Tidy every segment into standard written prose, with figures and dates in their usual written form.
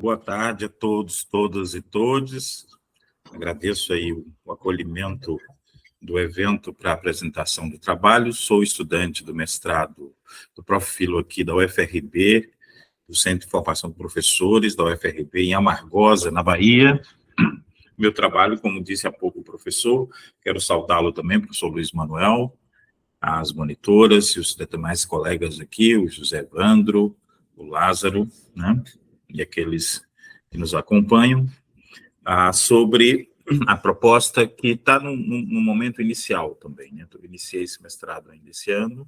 Boa tarde a todos, todas e todes. Agradeço aí o acolhimento do evento para a apresentação do trabalho. Sou estudante do mestrado do Profilo aqui da UFRB, do Centro de Formação de Professores da UFRB, em Amargosa, na Bahia. Meu trabalho, como disse há pouco o professor, quero saudá-lo também, professor Luiz Manuel, as monitoras e os demais colegas aqui, o José Evandro, o Lázaro, né, e aqueles que nos acompanham, sobre a proposta que está no momento inicial também, né? Eu iniciei esse mestrado ainda esse ano,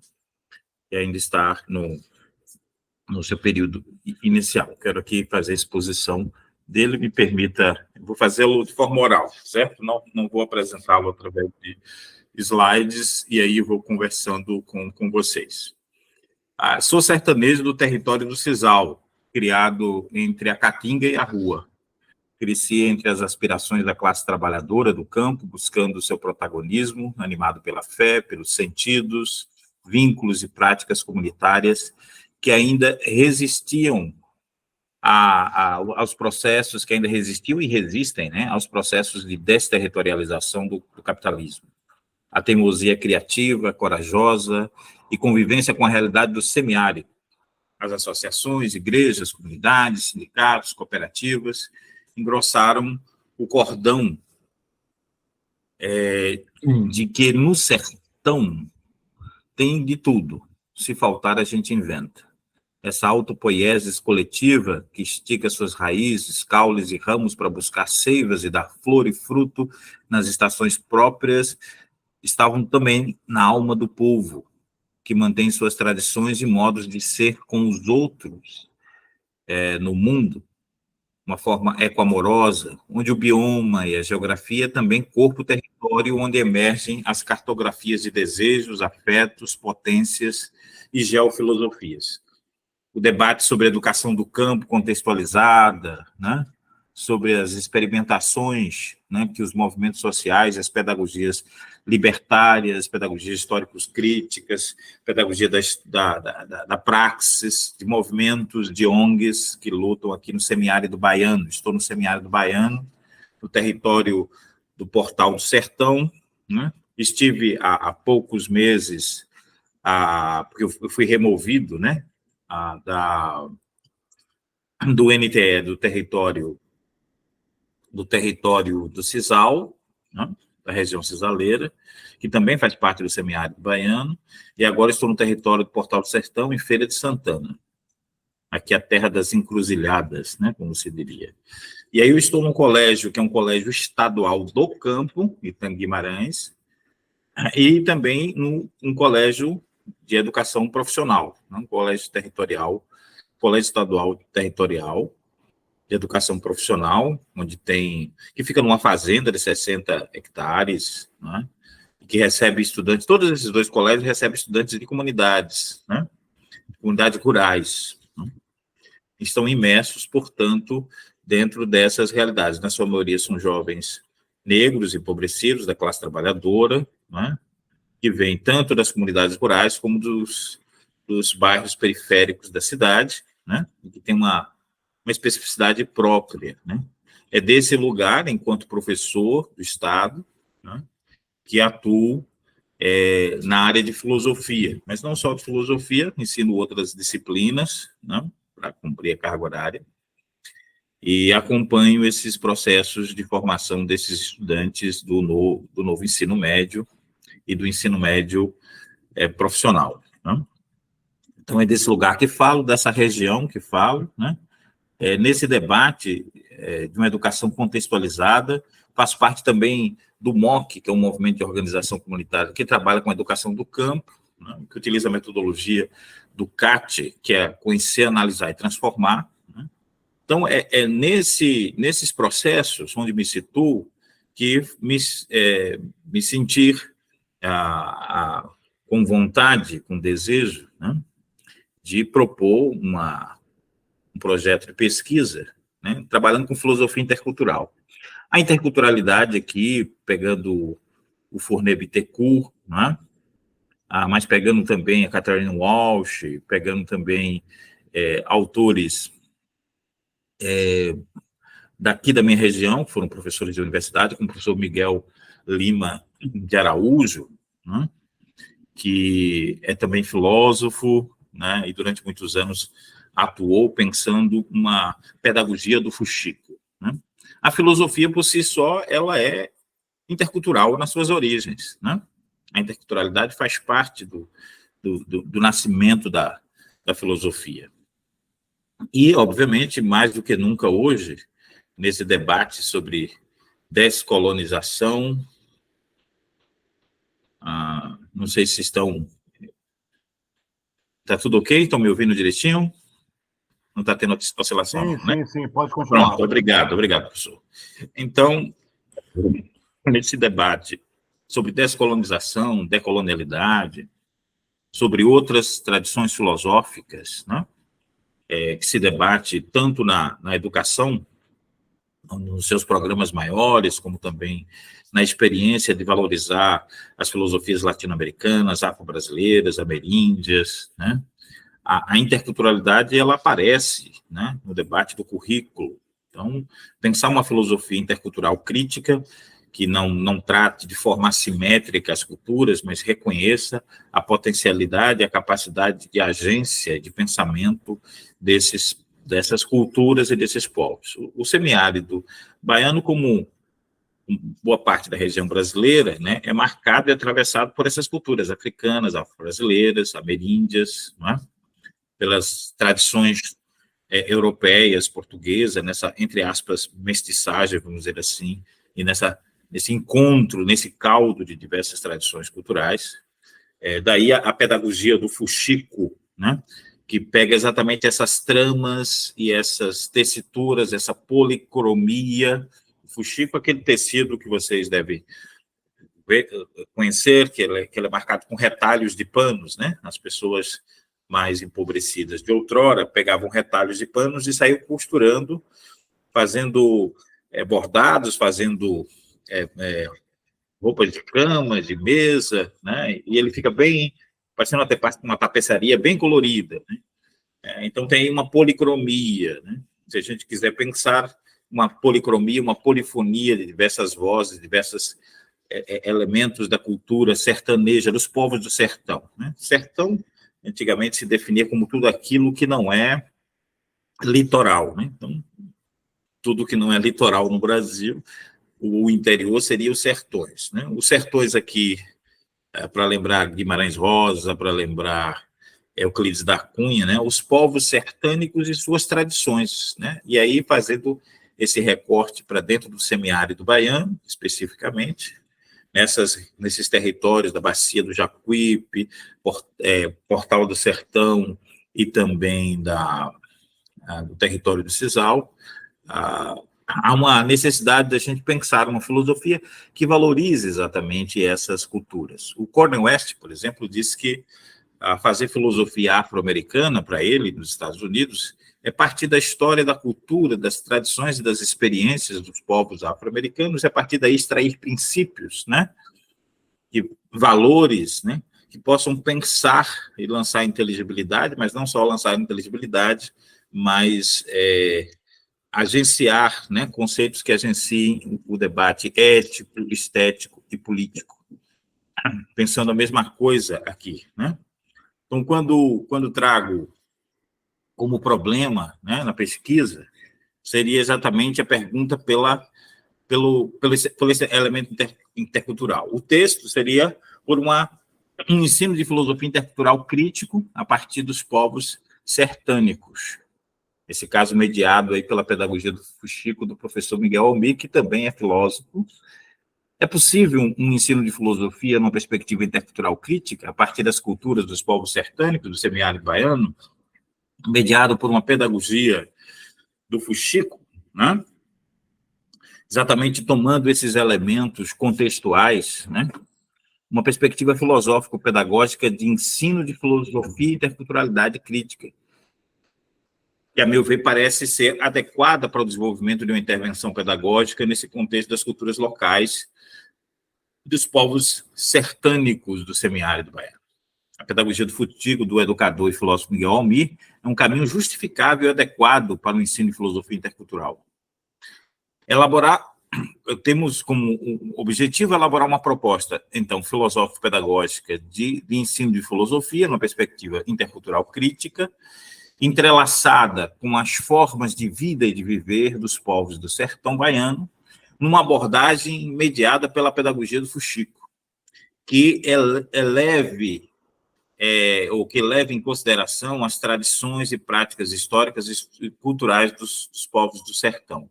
e ainda está no seu período inicial. Quero aqui fazer a exposição dele, me permita, vou fazê-lo de forma oral, certo? Não vou apresentá-lo através de slides, e aí vou conversando com vocês. Sou sertanejo do território do Sisal, criado entre a Caatinga e a Rua. Cresci entre as aspirações da classe trabalhadora do campo, buscando seu protagonismo, animado pela fé, pelos sentidos, vínculos e práticas comunitárias que ainda resistiam aos processos, que ainda resistiam e resistem, né, aos processos de desterritorialização do capitalismo. A teimosia criativa, corajosa e convivência com a realidade do semiárido. As associações, igrejas, comunidades, sindicatos, cooperativas engrossaram o cordão de que no sertão tem de tudo. Se faltar, a gente inventa. Essa autopoiesis coletiva que estica suas raízes, caules e ramos para buscar seivas e dar flor e fruto nas estações próprias, estavam também na alma do povo, que mantém suas tradições e modos de ser com os outros no mundo, uma forma ecoamorosa, onde o bioma e a geografia também corpo território onde emergem as cartografias de desejos, afetos, potências e geofilosofias. O debate sobre a educação do campo contextualizada, né, sobre as experimentações, né, que os movimentos sociais, as pedagogias libertárias, pedagogias históricos críticas, pedagogia da praxis, de movimentos de ONGs que lutam aqui no semiárido baiano. Estou no semiárido baiano, no território do Portal do Sertão, né? Estive há poucos meses, porque eu fui removido, né, do NTE, do território do Sisal, né, da região cisaleira, que também faz parte do semiárido baiano, e agora estou no território do Portal do Sertão, em Feira de Santana, aqui a terra das encruzilhadas, né, como se diria. E aí eu estou num colégio, que é um colégio estadual do campo, Itang Guimarães, e também num colégio de educação profissional, né, um colégio estadual territorial, de educação profissional, que fica numa fazenda de 60 hectares, né, que recebe estudantes, todos esses dois colégios recebem estudantes de comunidades, né, comunidades rurais, né, estão imersos, portanto, dentro dessas realidades. Na sua maioria são jovens negros, empobrecidos, da classe trabalhadora, né, que vêm tanto das comunidades rurais como dos bairros periféricos da cidade, né, que tem uma especificidade própria, né? É desse lugar, enquanto professor do Estado, né, que atuo na área de filosofia, mas não só de filosofia, ensino outras disciplinas, né, para cumprir a carga horária, e acompanho esses processos de formação desses estudantes do novo ensino médio e do ensino médio profissional, né? Então, é desse lugar que falo, dessa região que falo, né? Nesse debate de uma educação contextualizada, faço parte também do MOC, que é um movimento de organização comunitária que trabalha com a educação do campo, né, que utiliza a metodologia do CAT, que é conhecer, analisar e transformar, né. Então, nesses processos onde me situo que me sentir com vontade, com desejo, né, de propor um projeto de pesquisa, né, trabalhando com filosofia intercultural. A interculturalidade aqui, pegando o Fournet Bittencourt, né, mas pegando também a Catherine Walsh, pegando também autores daqui da minha região, foram professores de universidade, como o professor Miguel Lima de Araújo, né, que é também filósofo, né, e durante muitos anos atuou pensando uma pedagogia do fuxico, né. A filosofia, por si só, ela é intercultural nas suas origens, né? A interculturalidade faz parte do nascimento da filosofia. E, obviamente, mais do que nunca hoje, nesse debate sobre descolonização, não sei se estão... Está tudo ok? Estão me ouvindo direitinho? Não está tendo oscilação, sim, não, né? Sim, pode continuar. Pronto, obrigado, professor. Então, nesse debate sobre descolonização, decolonialidade, sobre outras tradições filosóficas, né, que se debate tanto na educação, nos seus programas maiores, como também na experiência de valorizar as filosofias latino-americanas, afro-brasileiras, ameríndias, né? A interculturalidade, ela aparece, né, no debate do currículo. Então, pensar uma filosofia intercultural crítica, que não trate de forma assimétrica as culturas, mas reconheça a potencialidade, a capacidade de agência, de pensamento dessas culturas e desses povos. O semiárido baiano, como boa parte da região brasileira, né, é marcado e atravessado por essas culturas africanas, afro-brasileiras, ameríndias, não é? Pelas tradições europeias, portuguesa, nessa, entre aspas, mestiçagem, vamos dizer assim, e nesse encontro, nesse caldo de diversas tradições culturais. Daí a pedagogia do fuxico, né, que pega exatamente essas tramas e essas tessituras, essa policromia. O fuxico é aquele tecido que vocês devem conhecer, que ele é marcado com retalhos de panos, né? As pessoas mais empobrecidas de outrora pegavam retalhos de panos e saíam costurando, fazendo bordados, fazendo roupas de cama, de mesa, né? E ele fica bem, parecendo até uma tapeçaria bem colorida, né? Então tem uma policromia, né? Se a gente quiser pensar uma policromia, uma polifonia de diversas vozes, diversos elementos da cultura sertaneja, dos povos do sertão, né? Sertão, antigamente, se definia como tudo aquilo que não é litoral, né? Então, tudo que não é litoral no Brasil, o interior seria os sertões, né? Os sertões aqui, para lembrar Guimarães Rosa, para lembrar Euclides da Cunha, né? Os povos sertânicos e suas tradições, né? E aí, fazendo esse recorte para dentro do semiárido baiano, especificamente, nesses territórios da Bacia do Jacuípe, Portal do Sertão e também do território do Sisal, há uma necessidade da gente pensar uma filosofia que valorize exatamente essas culturas. O Cornel West, por exemplo, disse que fazer filosofia afro-americana, para ele, nos Estados Unidos, é partir da história, da cultura, das tradições e das experiências dos povos afro-americanos, é a partir daí extrair princípios, né, e valores, né, que possam pensar e lançar inteligibilidade, mas não só lançar inteligibilidade, mas agenciar, né, conceitos que agenciem o debate ético, estético e político. Pensando a mesma coisa aqui, né? Então, quando trago como problema, né, na pesquisa, seria exatamente a pergunta pelo esse elemento intercultural. O texto seria por um ensino de filosofia intercultural crítico a partir dos povos sertânicos. Esse caso mediado aí pela pedagogia do fuxico do professor Miguel Almir, que também é filósofo. É possível um ensino de filosofia numa perspectiva intercultural crítica, a partir das culturas dos povos sertânicos, do semiárido baiano, mediado por uma pedagogia do fuxico, né? Exatamente tomando esses elementos contextuais, né? Uma perspectiva filosófico-pedagógica de ensino de filosofia e interculturalidade crítica, que, a meu ver, parece ser adequada para o desenvolvimento de uma intervenção pedagógica nesse contexto das culturas locais dos povos sertânicos do semiárido baiano. A pedagogia do fuxico, do educador e filósofo Miguel Almir, é um caminho justificável e adequado para o ensino de filosofia intercultural. Temos como objetivo elaborar uma proposta, então, filosófico-pedagógica de ensino de filosofia, numa perspectiva intercultural crítica, entrelaçada com as formas de vida e de viver dos povos do sertão baiano, numa abordagem mediada pela pedagogia do fuxico, que leve em consideração as tradições e práticas históricas e culturais dos povos do sertão.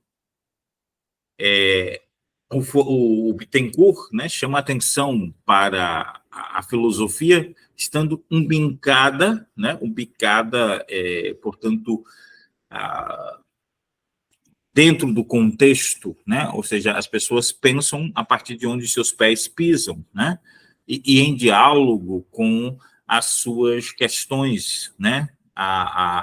O Bittencourt, né, chama a atenção para a filosofia estando umbicada, portanto, dentro do contexto, né, ou seja, as pessoas pensam a partir de onde seus pés pisam, né, e em diálogo com as suas questões, né,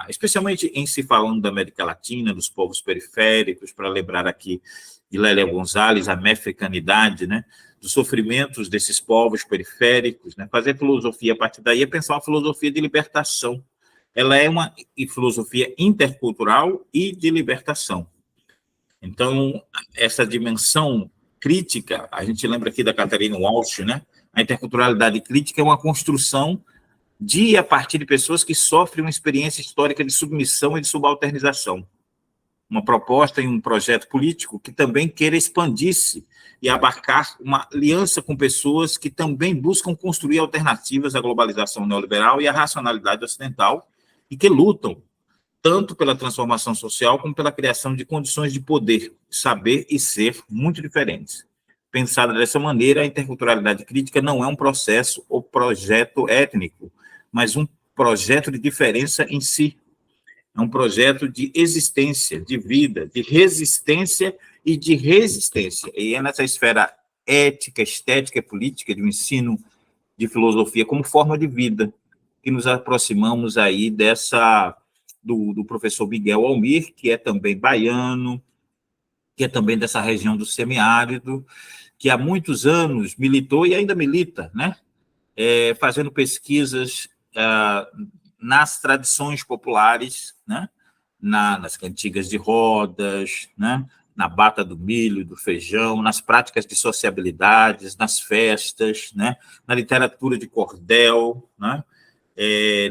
especialmente em se falando da América Latina, dos povos periféricos, para lembrar aqui de Lélia Gonzalez, a mefricanidade, né, dos sofrimentos desses povos periféricos, né, fazer filosofia a partir daí é pensar uma filosofia de libertação. Ela é uma filosofia intercultural e de libertação. Então, essa dimensão crítica, a gente lembra aqui da Catherine Walsh, né, a interculturalidade crítica é uma construção de e a partir de pessoas que sofrem uma experiência histórica de submissão e de subalternização. Uma proposta e um projeto político que também queira expandir-se e abarcar uma aliança com pessoas que também buscam construir alternativas à globalização neoliberal e à racionalidade ocidental e que lutam tanto pela transformação social como pela criação de condições de poder, saber e ser muito diferentes. Pensada dessa maneira, a interculturalidade crítica não é um processo ou projeto étnico, mas um projeto de diferença em si. É um projeto de existência, de vida, de resistência e de resistência. E é nessa esfera ética, estética e política do ensino de filosofia como forma de vida que nos aproximamos aí do professor Miguel Almir, que é também baiano, que é também dessa região do semiárido, que há muitos anos militou e ainda milita, né? Fazendo pesquisas nas tradições populares, né? Nas cantigas de rodas, né? Na bata do milho, do feijão, nas práticas de sociabilidades, nas festas, né? Na literatura de cordel, né?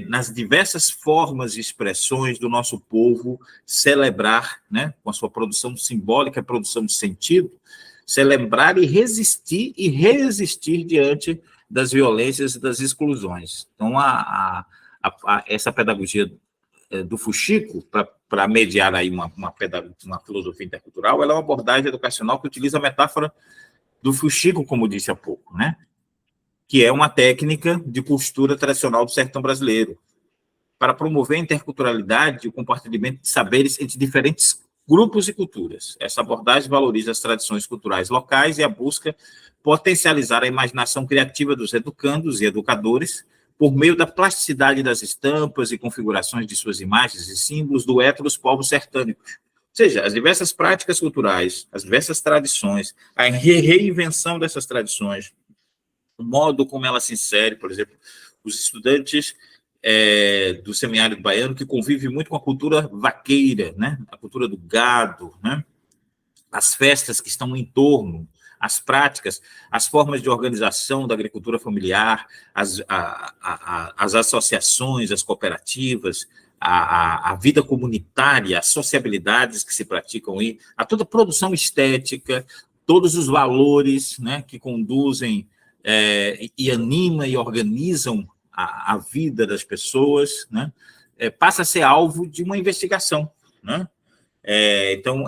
Nas diversas formas e expressões do nosso povo celebrar, né? Com a sua produção simbólica, produção de sentido, celebrar e resistir diante das violências e das exclusões. Então, essa pedagogia do fuxico, para mediar aí uma filosofia intercultural, ela é uma abordagem educacional que utiliza a metáfora do fuxico, como disse há pouco, né? Que é uma técnica de costura tradicional do sertão brasileiro, para promover a interculturalidade e o compartilhamento de saberes entre diferentes grupos e culturas. Essa abordagem valoriza as tradições culturais locais e a busca potencializar a imaginação criativa dos educandos e educadores por meio da plasticidade das estampas e configurações de suas imagens e símbolos do dos povos sertânicos. Ou seja, as diversas práticas culturais, as diversas tradições, a reinvenção dessas tradições, o modo como ela se insere, por exemplo, os estudantes do semiárido baiano que convivem muito com a cultura vaqueira, né? A cultura do gado, né? As festas que estão em torno, as práticas, as formas de organização da agricultura familiar, as associações, as cooperativas, a vida comunitária, as sociabilidades que se praticam aí, a toda a produção estética, todos os valores, né, que conduzem e animam e organizam a vida das pessoas, né, passa a ser alvo de uma investigação, né? Então,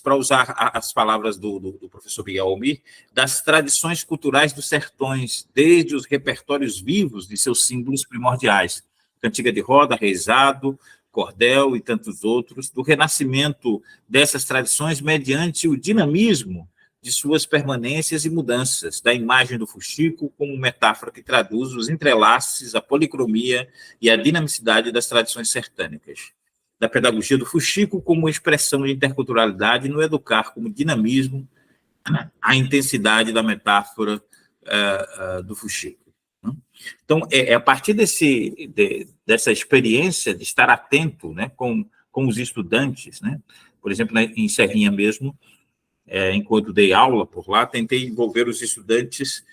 para usar as palavras do professor Miguel Almir, das tradições culturais dos sertões, desde os repertórios vivos de seus símbolos primordiais, cantiga de roda, reizado, cordel e tantos outros, do renascimento dessas tradições mediante o dinamismo de suas permanências e mudanças, da imagem do fuxico como metáfora que traduz os entrelaces, a policromia e a dinamicidade das tradições sertânicas, da pedagogia do fuxico como expressão de interculturalidade no educar como dinamismo, a intensidade da metáfora do fuxico. Então, é a partir dessa experiência de estar atento, né, com os estudantes, né? Por exemplo, em Serrinha mesmo, enquanto dei aula por lá, tentei envolver os estudantes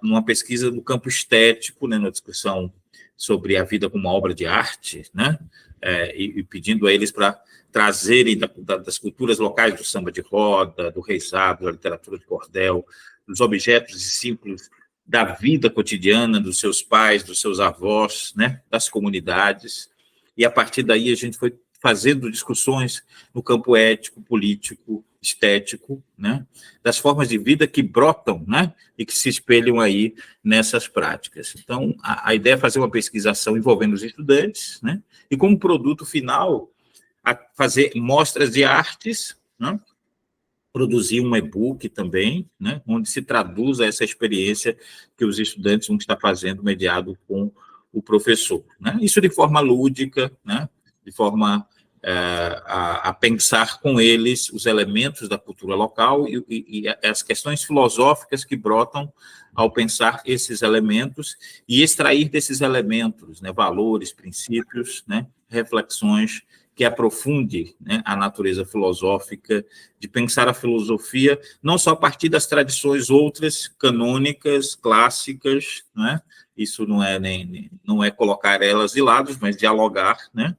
numa pesquisa do campo estético, né, numa discussão sobre a vida como uma obra de arte, né, e pedindo a eles para trazerem das culturas locais do samba de roda, do reisado, da literatura de cordel, dos objetos e símbolos da vida cotidiana dos seus pais, dos seus avós, né, das comunidades, e a partir daí a gente foi fazendo discussões no campo ético, político, estético, né, das formas de vida que brotam, né, e que se espelham aí nessas práticas. Então, a ideia é fazer uma pesquisação envolvendo os estudantes, né, e como produto final, fazer mostras de artes, né, produzir um e-book também, né, onde se traduza essa experiência que os estudantes vão estar fazendo mediado com o professor, né? Isso de forma lúdica, né, de forma a pensar com eles os elementos da cultura local e as questões filosóficas que brotam ao pensar esses elementos e extrair desses elementos, né, valores, princípios, né, reflexões que aprofunde, né, a natureza filosófica, de pensar a filosofia não só a partir das tradições outras canônicas, clássicas, né? Isso não é colocar elas de lado, mas dialogar, né?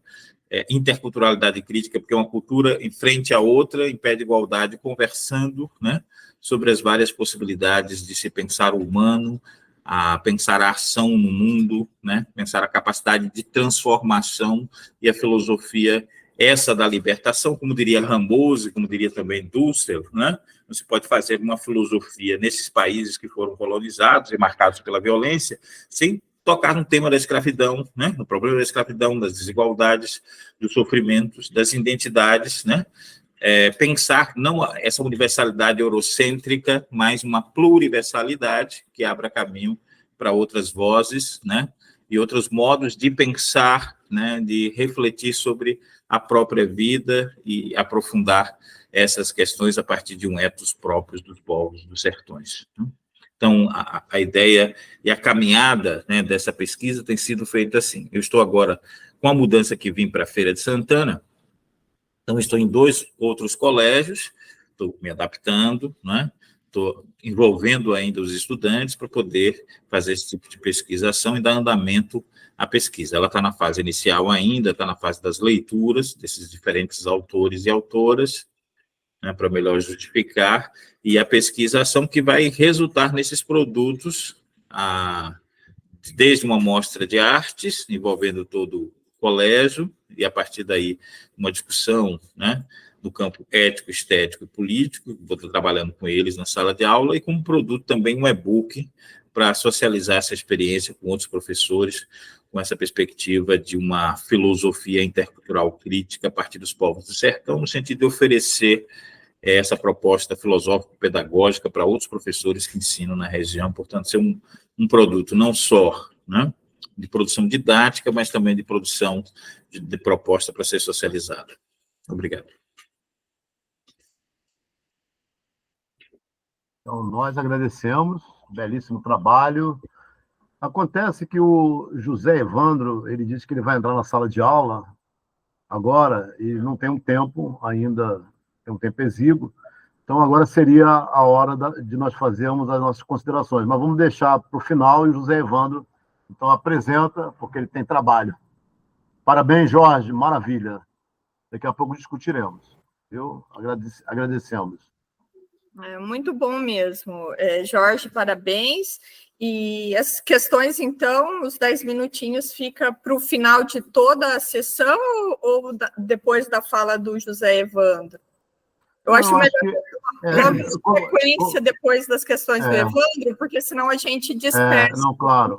Interculturalidade crítica, porque uma cultura em frente à outra, em pé de igualdade, conversando, né, sobre as várias possibilidades de se pensar o humano, a pensar a ação no mundo, né, pensar a capacidade de transformação e a filosofia essa da libertação, como diria Rambose, como diria também Dussel, né? Não se pode fazer uma filosofia nesses países que foram colonizados e marcados pela violência sem tocar no tema da escravidão, né? No problema da escravidão, das desigualdades, dos sofrimentos, das identidades, né? Pensar não essa universalidade eurocêntrica, mas uma pluriversalidade que abra caminho para outras vozes, né? E outros modos de pensar, né? De refletir sobre a própria vida e aprofundar essas questões a partir de um ethos próprios dos povos dos sertões. Então, a ideia e a caminhada, né, dessa pesquisa tem sido feita assim. Eu estou agora, com a mudança que vim para a Feira de Santana, então estou em 2 outros colégios, estou me adaptando, né, estou envolvendo ainda os estudantes para poder fazer esse tipo de pesquisação e dar andamento à pesquisa. Ela está na fase inicial ainda, está na fase das leituras desses diferentes autores e autoras, né, para melhor justificar, e a pesquisação que vai resultar nesses produtos, desde uma mostra de artes, envolvendo todo o colégio, e a partir daí uma discussão, né, do campo ético, estético e político, vou estar trabalhando com eles na sala de aula, e como produto também um e-book para socializar essa experiência com outros professores, com essa perspectiva de uma filosofia intercultural crítica a partir dos povos do sertão, no sentido de oferecer essa proposta filosófico-pedagógica para outros professores que ensinam na região, portanto, ser um produto não só, né, de produção didática, mas também de produção de proposta para ser socializada. Obrigado. Então, nós agradecemos, belíssimo trabalho. Acontece que o José Evandro, ele disse que ele vai entrar na sala de aula agora e não tem um tempo ainda, tem um tempo exíguo. Então, agora seria a hora de nós fazermos as nossas considerações. Mas vamos deixar para o final e o José Evandro, então, apresenta, porque ele tem trabalho. Parabéns, Jorge, maravilha. Daqui a pouco discutiremos. Viu? Agradecemos. Muito bom mesmo. Jorge, parabéns. E as questões, então, os 10 minutinhos fica para o final de toda a sessão ou depois da fala do José Evandro? Eu acho melhor uma sequência depois das questões do Evandro, porque senão a gente dispersa. Não, claro.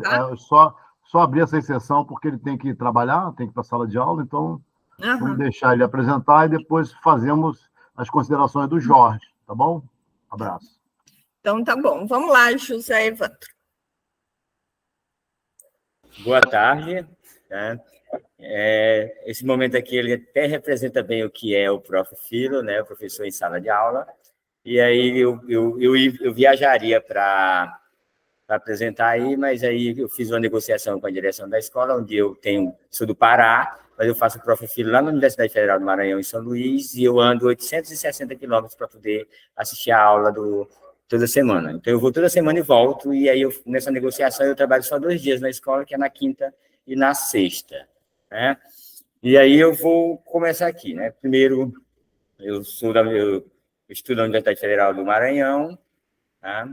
Tá? Só abrir essa exceção porque ele tem que trabalhar, tem que ir para a sala de aula, então vamos deixar ele apresentar e depois fazemos as considerações do Jorge, tá bom? Abraço. Então, tá bom. Vamos lá, José Evandro. Boa tarde. Esse momento aqui, ele até representa bem o que é o Prof. Filo, né, o professor em sala de aula, e aí eu viajaria para para apresentar aí, mas aí eu fiz uma negociação com a direção da escola, onde sou do Pará, mas eu faço Profil lá na Universidade Federal do Maranhão, em São Luís, e eu ando 860 quilômetros para poder assistir a aula toda semana. Então, eu vou toda semana e volto, e aí nessa negociação eu trabalho só 2 dias na escola, que é na quinta e na sexta, né? E aí eu vou começar aqui, né? Primeiro, eu estudo na Universidade Federal do Maranhão, tá?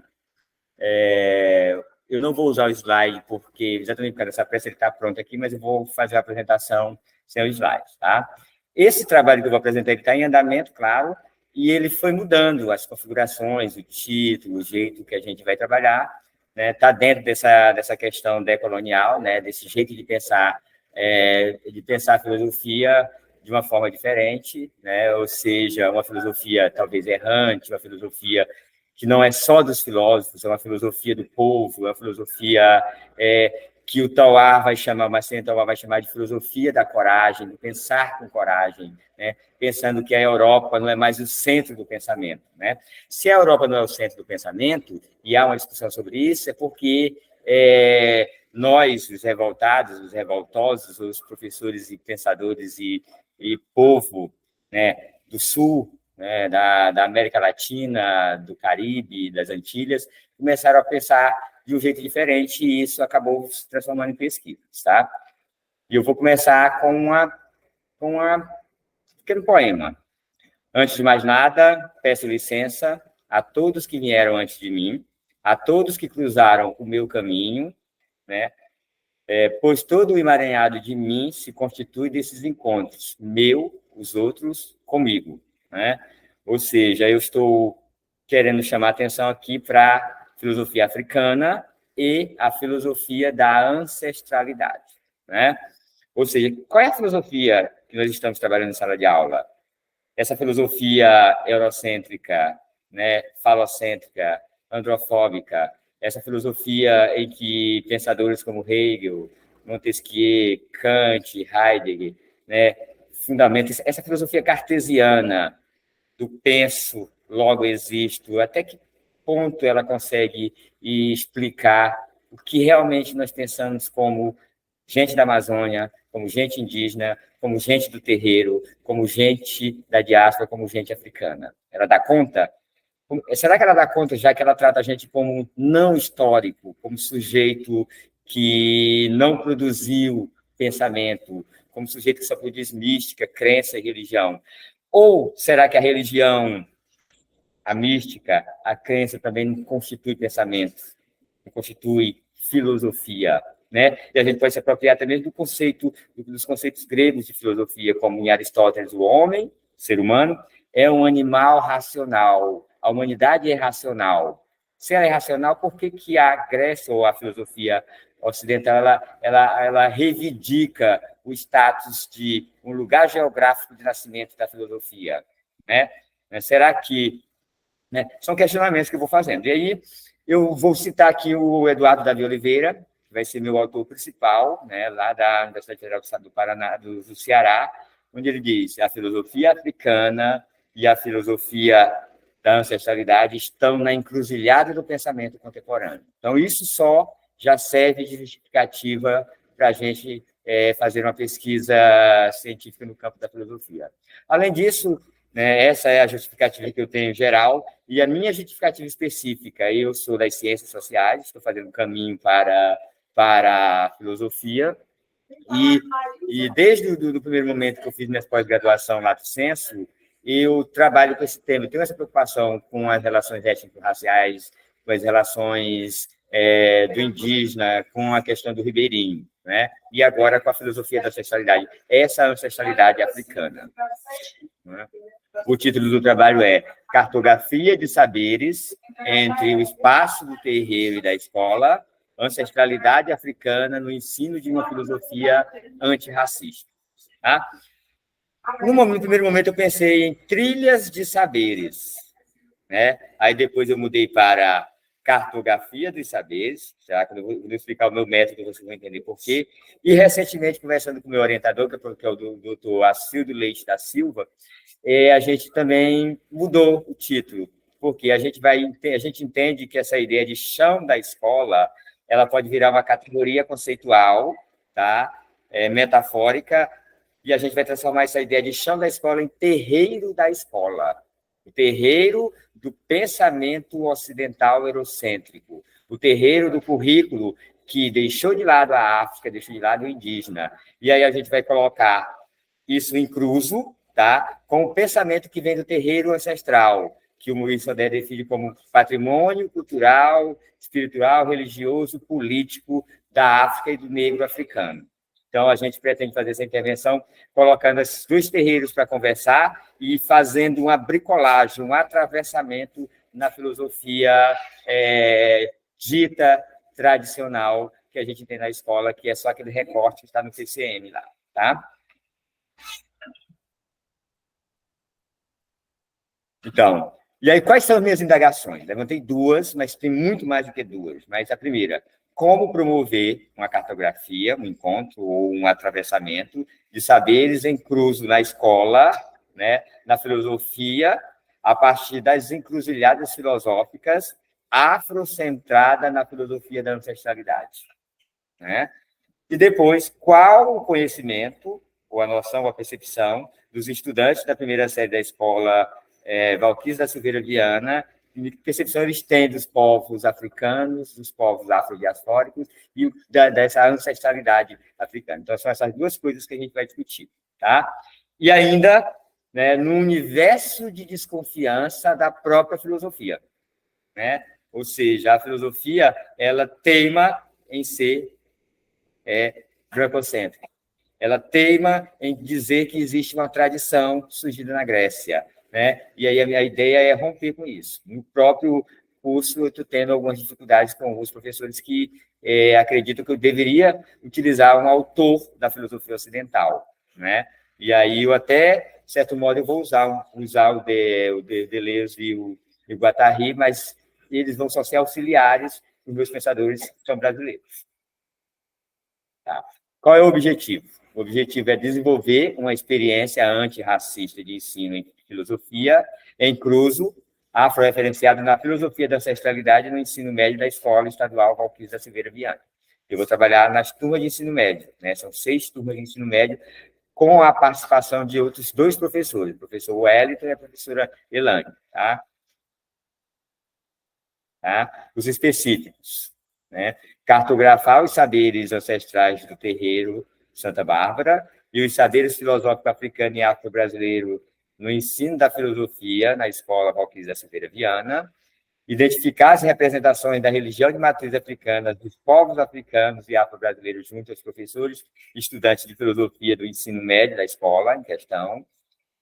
Eu não vou usar o slide, exatamente por causa dessa peça ele está pronto aqui, mas eu vou fazer a apresentação sem o slide, tá? Esse trabalho que eu vou apresentar está em andamento, claro, e ele foi mudando as configurações, o título, o jeito que a gente vai trabalhar, né? Está dentro dessa questão decolonial, né? Desse jeito de pensar a filosofia de uma forma diferente, né? Ou seja, uma filosofia talvez errante, uma filosofia que não é só dos filósofos, é uma filosofia do povo, é uma filosofia que o Tauar vai chamar, o Marcelo Tauar vai chamar de filosofia da coragem, do pensar com coragem, né? Pensando que a Europa não é mais o centro do pensamento, né? Se a Europa não é o centro do pensamento, e há uma discussão sobre isso, é porque nós, os revoltados, os revoltosos, os professores e pensadores e povo, né, do Sul, né, da América Latina, do Caribe, das Antilhas, começaram a pensar de um jeito diferente e isso acabou se transformando em pesquisas, tá? E eu vou começar com um pequeno poema. Antes de mais nada, peço licença a todos que vieram antes de mim, a todos que cruzaram o meu caminho, né? Pois todo o emaranhado de mim se constitui desses encontros, meu, os outros, comigo, né? Ou seja, eu estou querendo chamar a atenção aqui para a filosofia africana e a filosofia da ancestralidade, né? Ou seja, qual é a filosofia que nós estamos trabalhando em sala de aula? Essa filosofia eurocêntrica, né, falocêntrica, androfóbica, essa filosofia em que pensadores como Hegel, Montesquieu, Kant, Heidegger, né, fundamentam essa filosofia cartesiana do penso, logo existo, até que ponto ela consegue explicar o que realmente nós pensamos como gente da Amazônia, como gente indígena, como gente do terreiro, como gente da diáspora, como gente africana. Ela dá conta? Será que ela dá conta, já que ela trata a gente como não histórico, como sujeito que não produziu pensamento, como sujeito que só produz mística, crença e religião? Ou será que a religião, a mística, a crença também não constitui pensamento, não constitui filosofia, né? E a gente pode se apropriar também dos conceitos gregos de filosofia, como em Aristóteles, o homem, ser humano, é um animal racional, a humanidade é racional. Se ela é racional, por que a Grécia ou a filosofia ocidental ela reivindica o status de um lugar geográfico de nascimento da filosofia, né? Será que... né? São questionamentos que eu vou fazendo. E aí eu vou citar aqui o Eduardo Davi Oliveira, que vai ser meu autor principal, né, lá da Universidade Federal do Estado do Paraná, do Ceará, onde ele diz: a filosofia africana e a filosofia da ancestralidade estão na encruzilhada do pensamento contemporâneo. Então, isso só já serve de justificativa para a gente fazer uma pesquisa científica no campo da filosofia. Além disso, né, essa é a justificativa que eu tenho em geral, e a minha justificativa específica: eu sou das ciências sociais, estou fazendo um caminho para a filosofia, e desde o primeiro momento que eu fiz minha pós-graduação lato sensu, eu trabalho com esse tema, eu tenho essa preocupação com as relações étnico-raciais, com as relações do indígena, com a questão do ribeirinho, né? E agora com a filosofia da ancestralidade, essa ancestralidade africana, né? O título do trabalho é Cartografia de Saberes entre o espaço do terreiro e da escola, ancestralidade africana no ensino de uma filosofia antirracista. Tá? No primeiro momento, eu pensei em trilhas de saberes, né? Aí depois eu mudei para cartografia dos saberes, já que eu vou explicar o meu método, vocês vão entender por quê. E, recentemente, conversando com o meu orientador, que é o doutor Acildo Leite da Silva, a gente também mudou o título. porque a gente entende que essa ideia de chão da escola, ela pode virar uma categoria conceitual, tá? Metafórica, e a gente vai transformar essa ideia de chão da escola em terreiro da escola, o terreiro do pensamento ocidental eurocêntrico, o terreiro do currículo que deixou de lado a África, deixou de lado o indígena. E aí a gente vai colocar isso incluso, tá? Com o pensamento que vem do terreiro ancestral, que o Maurice Sodré define como patrimônio cultural, espiritual, religioso, político da África e do negro africano. Então, a gente pretende fazer essa intervenção colocando esses dois terreiros para conversar e fazendo uma bricolagem, um atravessamento na filosofia dita tradicional que a gente tem na escola, que é só aquele recorte que está no TCM lá, tá? Então, e aí quais são as minhas indagações? Levantei duas, mas tem muito mais do que duas. Mas a primeira, como promover uma cartografia, um encontro ou um atravessamento de saberes em cruzo na escola, né, na filosofia, a partir das encruzilhadas filosóficas afrocentrada na filosofia da ancestralidade, né? E depois, qual o conhecimento, ou a noção, ou a percepção dos estudantes da primeira série da escola Valquíria da Silveira Viana, que percepção eles têm dos povos africanos, dos povos afrodiaspóricos e dessa ancestralidade africana. Então, são essas duas coisas que a gente vai discutir, tá? E ainda, né, no universo de desconfiança da própria filosofia, né? Ou seja, a filosofia, ela teima em ser brancocêntrica. Ela teima em dizer que existe uma tradição surgida na Grécia, né? E aí a minha ideia é romper com isso. No próprio curso, eu estou tendo algumas dificuldades com alguns professores que acreditam que eu deveria utilizar um autor da filosofia ocidental, né? E aí eu até, de certo modo, eu vou usar o Deleuze e o Guattari, mas eles vão só ser auxiliares dos meus pensadores que são brasileiros. Tá? Qual é o objetivo? O objetivo é desenvolver uma experiência antirracista de ensino em filosofia, em cruzo, afro-referenciado na filosofia da ancestralidade no ensino médio da Escola Estadual Valquíria da Silveira Viana. Eu vou trabalhar nas turmas de ensino médio, né? São 6 turmas de ensino médio, com a participação de outros 2 professores, o professor Wellington e a professora Elane, tá? Os específicos, né? Cartografar os saberes ancestrais do terreiro Santa Bárbara e os saberes filosóficos africano e afro-brasileiro no ensino da filosofia na Escola Valquíria da Silveira Viana, identificar as representações da religião de matriz africana, dos povos africanos e afro-brasileiros junto aos professores e estudantes de filosofia do ensino médio da escola em questão,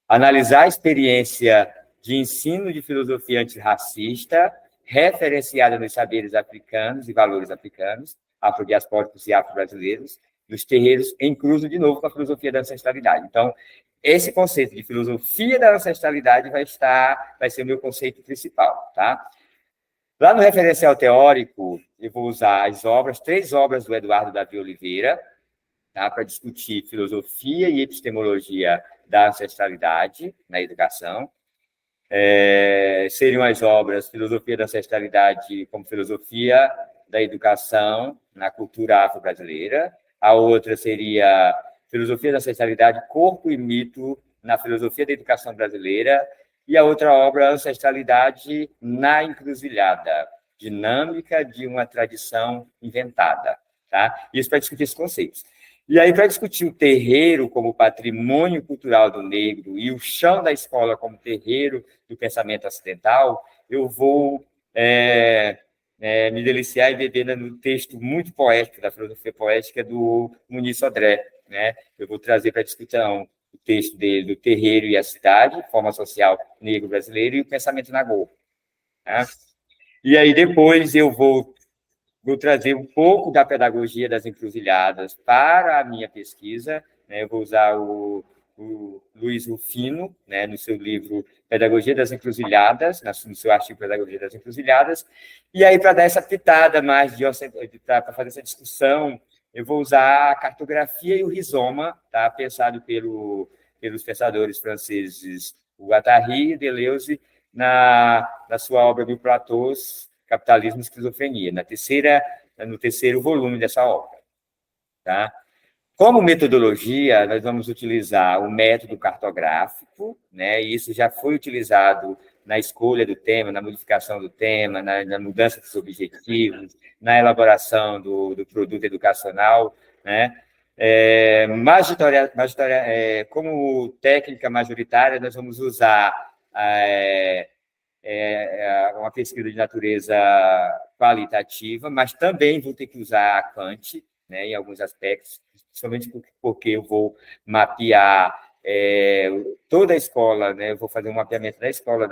analisar a experiência de ensino de filosofia antirracista, referenciada nos saberes africanos e valores africanos, afrodiaspóricos e afro-brasileiros, dos terreiros em cruzo, de novo, com a filosofia da ancestralidade. Então, esse conceito de filosofia da ancestralidade vai ser o meu conceito principal, tá? Lá no referencial teórico, eu vou usar as 3 obras do Eduardo Davi Oliveira, tá, para discutir filosofia e epistemologia da ancestralidade na educação. Seriam as obras Filosofia da Ancestralidade como Filosofia da Educação na Cultura Afro-Brasileira. A outra seria Filosofia da Ancestralidade, Corpo e Mito na Filosofia da Educação Brasileira. E a outra obra, Ancestralidade na Encruzilhada, Dinâmica de uma Tradição Inventada. Tá? Isso para discutir esses conceitos. E aí, para discutir o terreiro como patrimônio cultural do negro e o chão da escola como terreiro do pensamento ocidental, eu vou me deliciar e beber no texto muito poético da filosofia poética do Muniz Sodré, né? Eu vou trazer para a discussão o texto dele do Terreiro e a Cidade, Forma Social Negro Brasileiro e o Pensamento Nagô. Tá? E aí, depois, eu vou trazer um pouco da pedagogia das encruzilhadas para a minha pesquisa, né? Eu vou usar o Luiz Rufino, né, no seu livro Pedagogia das Encruzilhadas, no seu artigo Pedagogia das Encruzilhadas, e aí, para dar essa pitada mais, para fazer essa discussão, eu vou usar a cartografia e o rizoma, tá, pensado pelos pensadores franceses, o Guattari e Deleuze, na sua obra Mil Platôs, Capitalismo e Esquizofrenia, no terceiro volume dessa obra. Tá? Como metodologia, nós vamos utilizar o método cartográfico, né? E isso já foi utilizado na escolha do tema, na modificação do tema, na mudança dos objetivos, na elaboração do produto educacional, né? Como técnica majoritária, nós vamos usar uma pesquisa de natureza qualitativa, mas também vou ter que usar a Kant, né, em alguns aspectos, principalmente porque eu vou mapear toda a escola, né, eu vou fazer um mapeamento da escola,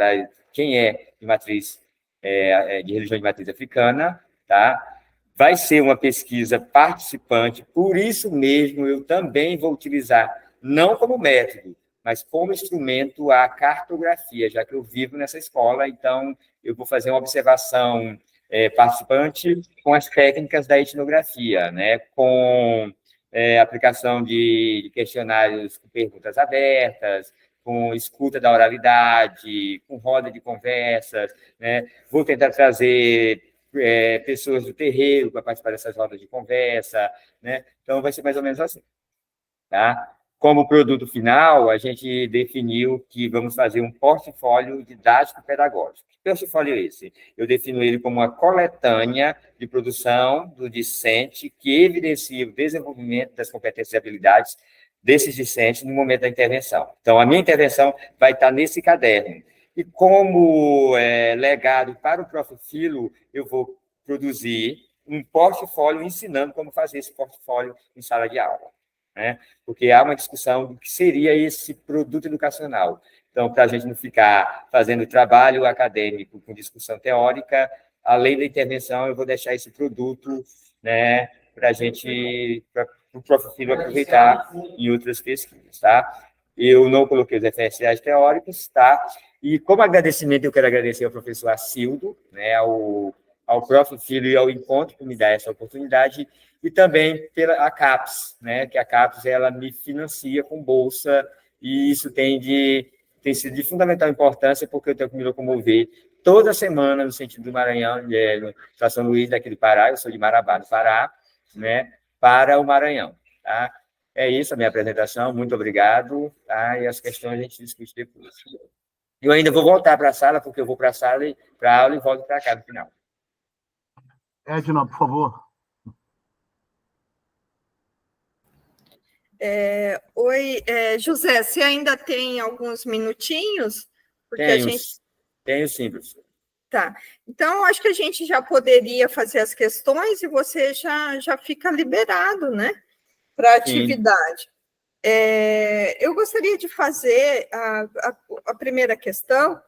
quem é de matriz, de religião de matriz africana, tá? Vai ser uma pesquisa participante, por isso mesmo eu também vou utilizar, não como método, mas como instrumento a cartografia, já que eu vivo nessa escola, então eu vou fazer uma observação participante com as técnicas da etnografia, né, com aplicação de questionários com perguntas abertas, com escuta da oralidade, com roda de conversas, né, vou tentar trazer pessoas do terreiro para participar dessas rodas de conversa, né, então vai ser mais ou menos assim, tá? Como produto final, a gente definiu que vamos fazer um portfólio didático-pedagógico. Que portfólio é esse? Eu defino ele como uma coletânea de produção do discente que evidencia o desenvolvimento das competências e habilidades desses discentes no momento da intervenção. Então, a minha intervenção vai estar nesse caderno. E como legado para o Prof. Filo, eu vou produzir um portfólio ensinando como fazer esse portfólio em sala de aula, né? Porque há uma discussão do que seria esse produto educacional. Então, para a gente não ficar fazendo trabalho acadêmico com discussão teórica, além da intervenção, eu vou deixar esse produto, né, para o Prof. Filo aproveitar em outras pesquisas, tá? Eu não coloquei os referenciais teóricos, tá? E como agradecimento, eu quero agradecer ao professor Acildo, né, ao Prof. Filo e ao Encontro por me dar essa oportunidade, e também pela CAPES, né, que a CAPES ela me financia com bolsa, e isso tem sido de fundamental importância, porque eu tenho que me locomover toda semana no sentido do Maranhão, para São Luís, daqui do Pará, eu sou de Marabá, do Pará, né, para o Maranhão. Tá? É isso a minha apresentação, muito obrigado, tá? E as questões a gente discute depois. Eu ainda vou voltar para a sala, porque eu vou para a sala, para a aula e volto para cá no final. Edna, por favor. Oi, José, você ainda tem alguns minutinhos? Porque Tenho sim, professor. Tá, então acho que a gente já poderia fazer as questões e você já fica liberado, né, para a atividade. Eu gostaria de fazer a primeira questão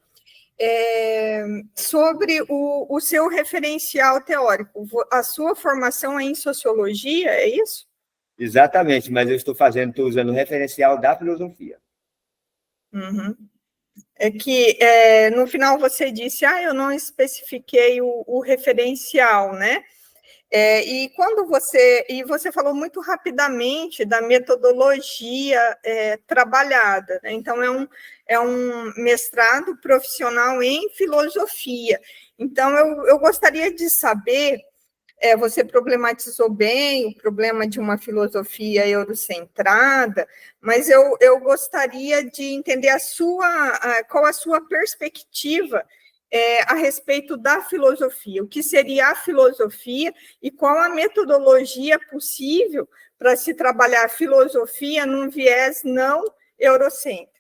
sobre o seu referencial teórico. A sua formação é em sociologia, é isso? Exatamente, mas eu estou usando o referencial da filosofia. Uhum. É que no final você disse, eu não especifiquei o referencial, né? E você falou muito rapidamente da metodologia trabalhada, né? Então é um mestrado profissional em filosofia. Então eu gostaria de saber, você problematizou bem o problema de uma filosofia eurocentrada, mas eu gostaria de entender qual a sua perspectiva a respeito da filosofia, o que seria a filosofia e qual a metodologia possível para se trabalhar a filosofia num viés não eurocêntrico.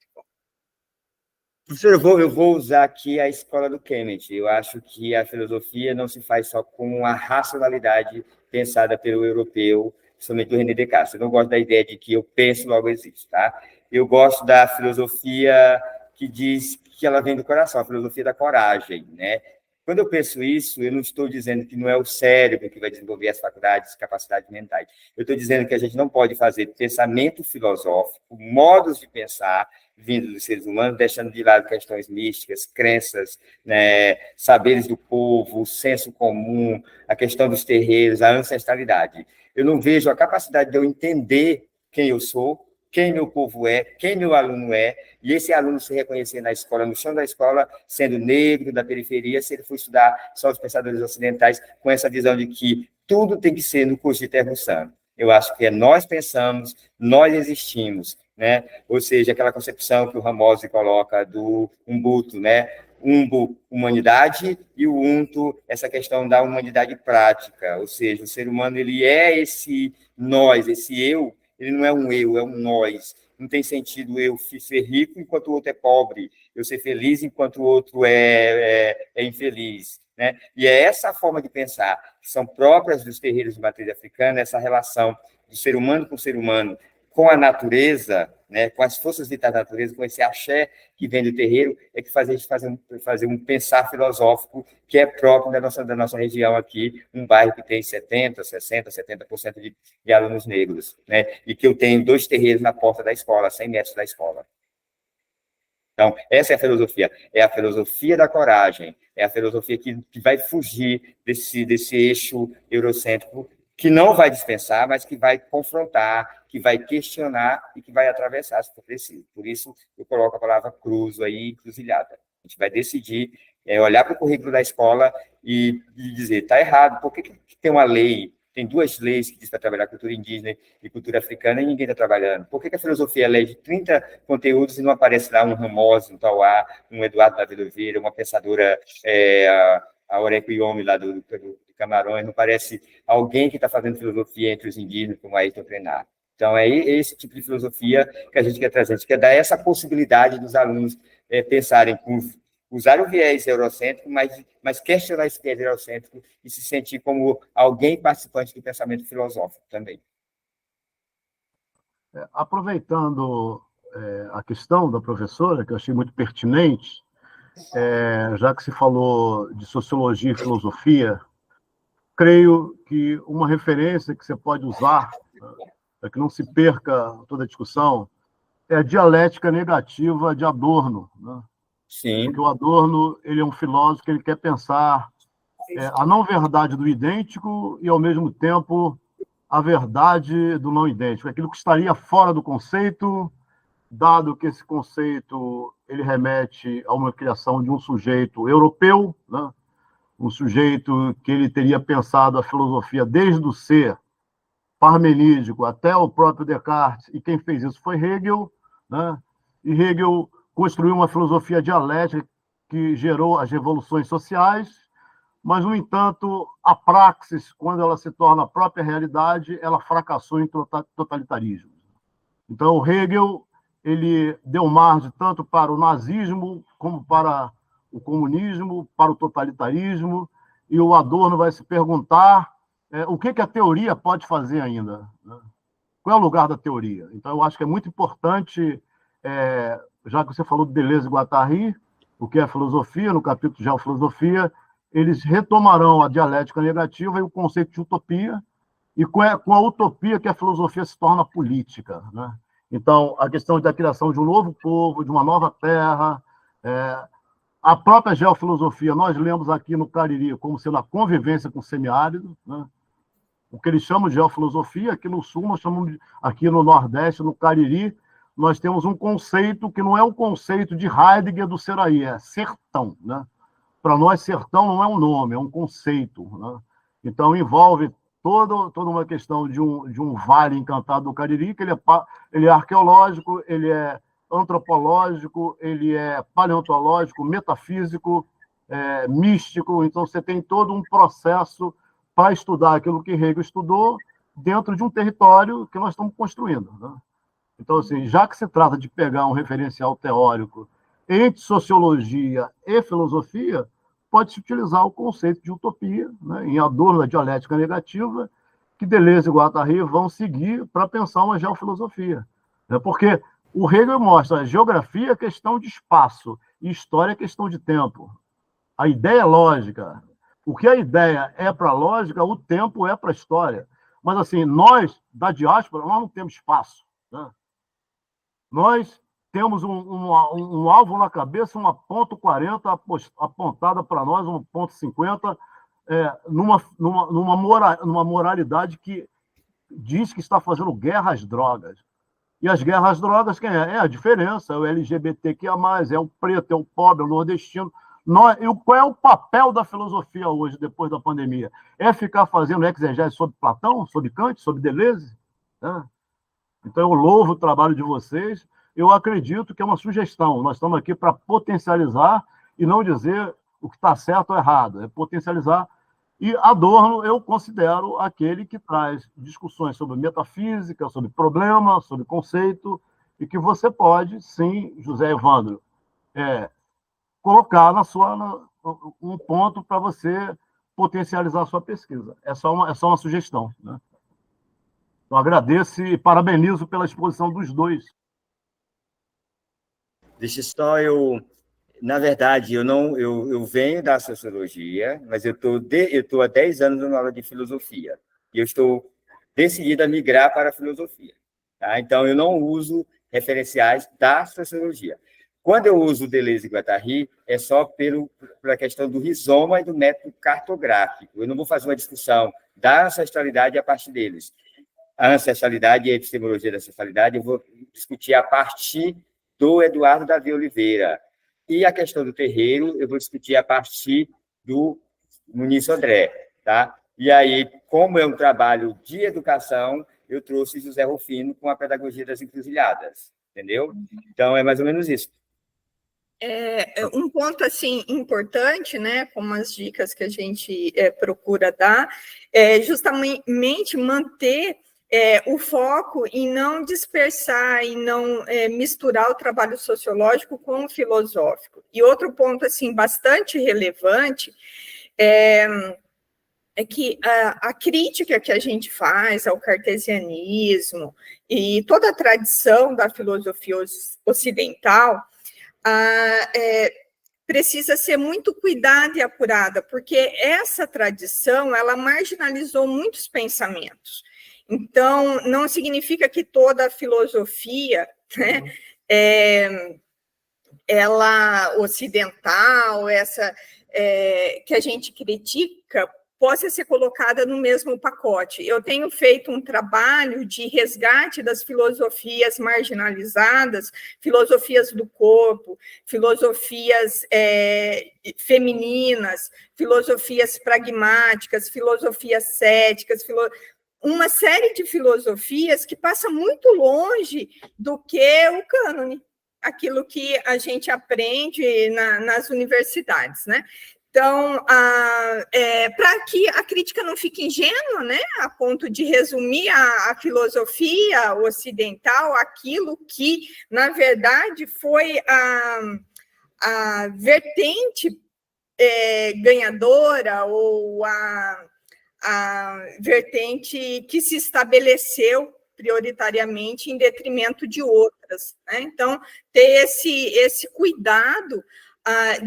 Professor, eu vou usar aqui a escola do Kennedy. Eu acho que a filosofia não se faz só com a racionalidade pensada pelo europeu, somente o René Descartes. Eu não gosto da ideia de que eu penso, logo existo, tá? Eu gosto da filosofia que diz que ela vem do coração, a filosofia da coragem, né? Quando eu penso isso, eu não estou dizendo que não é o cérebro que vai desenvolver as faculdades, capacidades mentais. Eu estou dizendo que a gente não pode fazer pensamento filosófico, modos de pensar vindo dos seres humanos, deixando de lado questões místicas, crenças, né, saberes do povo, o senso comum, a questão dos terreiros, a ancestralidade. Eu não vejo a capacidade de eu entender quem eu sou, quem meu povo é, quem meu aluno é, E esse aluno se reconhecer na escola, no chão da escola, sendo negro, da periferia, se ele for estudar só os pensadores ocidentais, com essa visão de que tudo tem que ser no curso de Terra Russano. Eu acho que nós pensamos, nós existimos, né? Ou seja, aquela concepção que o Ramose coloca do Ubuntu, né? Umbo, humanidade, e o Unto, essa questão da humanidade prática, ou seja, o ser humano, ele é esse nós, esse eu, ele não é um eu, é um nós. Não tem sentido eu ser rico enquanto o outro é pobre, eu ser feliz enquanto o outro é infeliz, né? E é essa forma de pensar, que são próprias dos terreiros de matriz africana, essa relação do ser humano com o ser humano, com a natureza, né, com as forças vitais da natureza, com esse axé que vem do terreiro, é que faz a gente fazer um pensar filosófico que é próprio da nossa região aqui, um bairro que tem 70%, 60%, 70% de alunos negros, né, e que eu tenho 2 terreiros na porta da escola, 100 metros da escola. Então, essa é a filosofia da coragem, é a filosofia que vai fugir desse eixo eurocêntrico, que não vai dispensar, mas que vai confrontar, que vai questionar e que vai atravessar, se for preciso. Por isso, eu coloco a palavra cruzo aí, encruzilhada. A gente vai decidir, olhar para o currículo da escola e dizer, está errado, por que tem uma lei, tem 2 leis que diz para trabalhar cultura indígena e cultura africana e ninguém está trabalhando? Por que a filosofia é lei de 30 conteúdos e não aparece lá um Ramose, um Tauá, um Eduardo Davi Oliveira, uma pensadora, a Aurélio Yomi, lá do Camarões, não parece alguém que está fazendo filosofia entre os indígenas, como Ayrton Krenar. Então, é esse tipo de filosofia que a gente quer trazer. A gente quer dar essa possibilidade dos alunos pensarem, usar o viés eurocêntrico, mas questionar esse viés eurocêntrico e se sentir como alguém participante do pensamento filosófico também. Aproveitando a questão da professora, que eu achei muito pertinente, já que se falou de sociologia e filosofia, creio que uma referência que você pode usar, para que não se perca toda a discussão, é a dialética negativa de Adorno, né? Sim. Porque o Adorno, ele é um filósofo que ele quer pensar a não-verdade do idêntico e, ao mesmo tempo, a verdade do não idêntico, aquilo que estaria fora do conceito, dado que esse conceito ele remete a uma criação de um sujeito europeu, né? Um sujeito que ele teria pensado a filosofia desde o ser parmenídico até o próprio Descartes, e quem fez isso foi Hegel, né? E Hegel construiu uma filosofia dialética que gerou as revoluções sociais, mas, no entanto, a praxis, quando ela se torna a própria realidade, ela fracassou em totalitarismo. Então, o Hegel ele deu margem tanto para o nazismo como para o comunismo, para o totalitarismo, e o Adorno vai se perguntar o que a teoria pode fazer ainda, né? Qual é o lugar da teoria? Então, eu acho que é muito importante, já que você falou de Deleuze e Guattari, o que é filosofia, no capítulo de Geofilosofia, eles retomarão a dialética negativa e o conceito de utopia, e com a utopia que a filosofia se torna política, né? Então, a questão da criação de um novo povo, de uma nova terra, a própria geofilosofia, nós lemos aqui no Cariri como sendo a convivência com o semiárido, né? O que eles chamam de geofilosofia, aqui no Sul, nós chamamos aqui no Nordeste, no Cariri, nós temos um conceito que não é o conceito de Heidegger do Seraí, é sertão, né? Para nós, sertão não é um nome, é um conceito, né? Então, envolve toda uma questão de um vale encantado do Cariri, que ele é arqueológico, ele é antropológico, ele é paleontológico, metafísico, místico. Então, você tem todo um processo para estudar aquilo que Hegel estudou dentro de um território que nós estamos construindo, né? Então, assim, já que se trata de pegar um referencial teórico entre sociologia e filosofia, pode-se utilizar o conceito de utopia, né, em Adorno da dialética negativa, que Deleuze e Guattari vão seguir para pensar uma geofilosofia, né? Porque o Hegel mostra a geografia é questão de espaço e história é questão de tempo. A ideia é lógica. O que a ideia é para a lógica, o tempo é para a história. Mas, assim, nós, da diáspora, nós não temos espaço, né? Nós temos um alvo na cabeça, uma ponto .40 apontada para nós, uma ponto .50, numa moralidade que diz que está fazendo guerra às drogas. E as guerras às drogas, quem é? É a diferença, é o LGBTQIA+, é o preto, é o pobre, é o nordestino. Qual é o papel da filosofia hoje, depois da pandemia? É ficar fazendo exegese sobre Platão, sobre Kant, sobre Deleuze? Né? Então, eu louvo o trabalho de vocês. Eu acredito que é uma sugestão. Nós estamos aqui para potencializar e não dizer o que está certo ou errado. É potencializar. E Adorno, eu considero aquele que traz discussões sobre metafísica, sobre problema, sobre conceito, e que você pode, sim, José Evandro, colocar um ponto para você potencializar a sua pesquisa. É só uma sugestão. Né? Então, agradeço e parabenizo pela exposição dos dois. Deixa só na verdade, eu venho da sociologia, mas eu estou há 10 anos dando aula de filosofia, e eu estou decidido a migrar para a filosofia. Tá? Então, eu não uso referenciais da sociologia. Quando eu uso Deleuze e Guattari, é só pela questão do rizoma e do método cartográfico. Eu não vou fazer uma discussão da ancestralidade a partir deles. A ancestralidade e a epistemologia da ancestralidade eu vou discutir a partir do Eduardo Davi Oliveira. E a questão do terreiro eu vou discutir a partir do Muniz Sodré. Tá? E aí, como é um trabalho de educação, eu trouxe José Rufino com a pedagogia das encruzilhadas. Entendeu? Então, é mais ou menos isso. Um ponto assim importante, né, como as dicas que a gente procura dar, é justamente manter o foco e não dispersar e não misturar o trabalho sociológico com o filosófico. E outro ponto assim bastante relevante é que a crítica que a gente faz ao cartesianismo e toda a tradição da filosofia ocidental precisa ser muito cuidada e apurada, porque essa tradição, ela marginalizou muitos pensamentos. Então, não significa que toda a filosofia, né, ela ocidental, essa que a gente critica, possa ser colocada no mesmo pacote. Eu tenho feito um trabalho de resgate das filosofias marginalizadas, filosofias do corpo, filosofias femininas, filosofias pragmáticas, filosofias céticas, uma série de filosofias que passa muito longe do que o cânone, aquilo que a gente aprende nas universidades, né? Então, para que a crítica não fique ingênua, né, a ponto de resumir a filosofia ocidental, aquilo que, na verdade, foi a vertente ganhadora ou a vertente que se estabeleceu prioritariamente em detrimento de outras. Né? Então, ter esse cuidado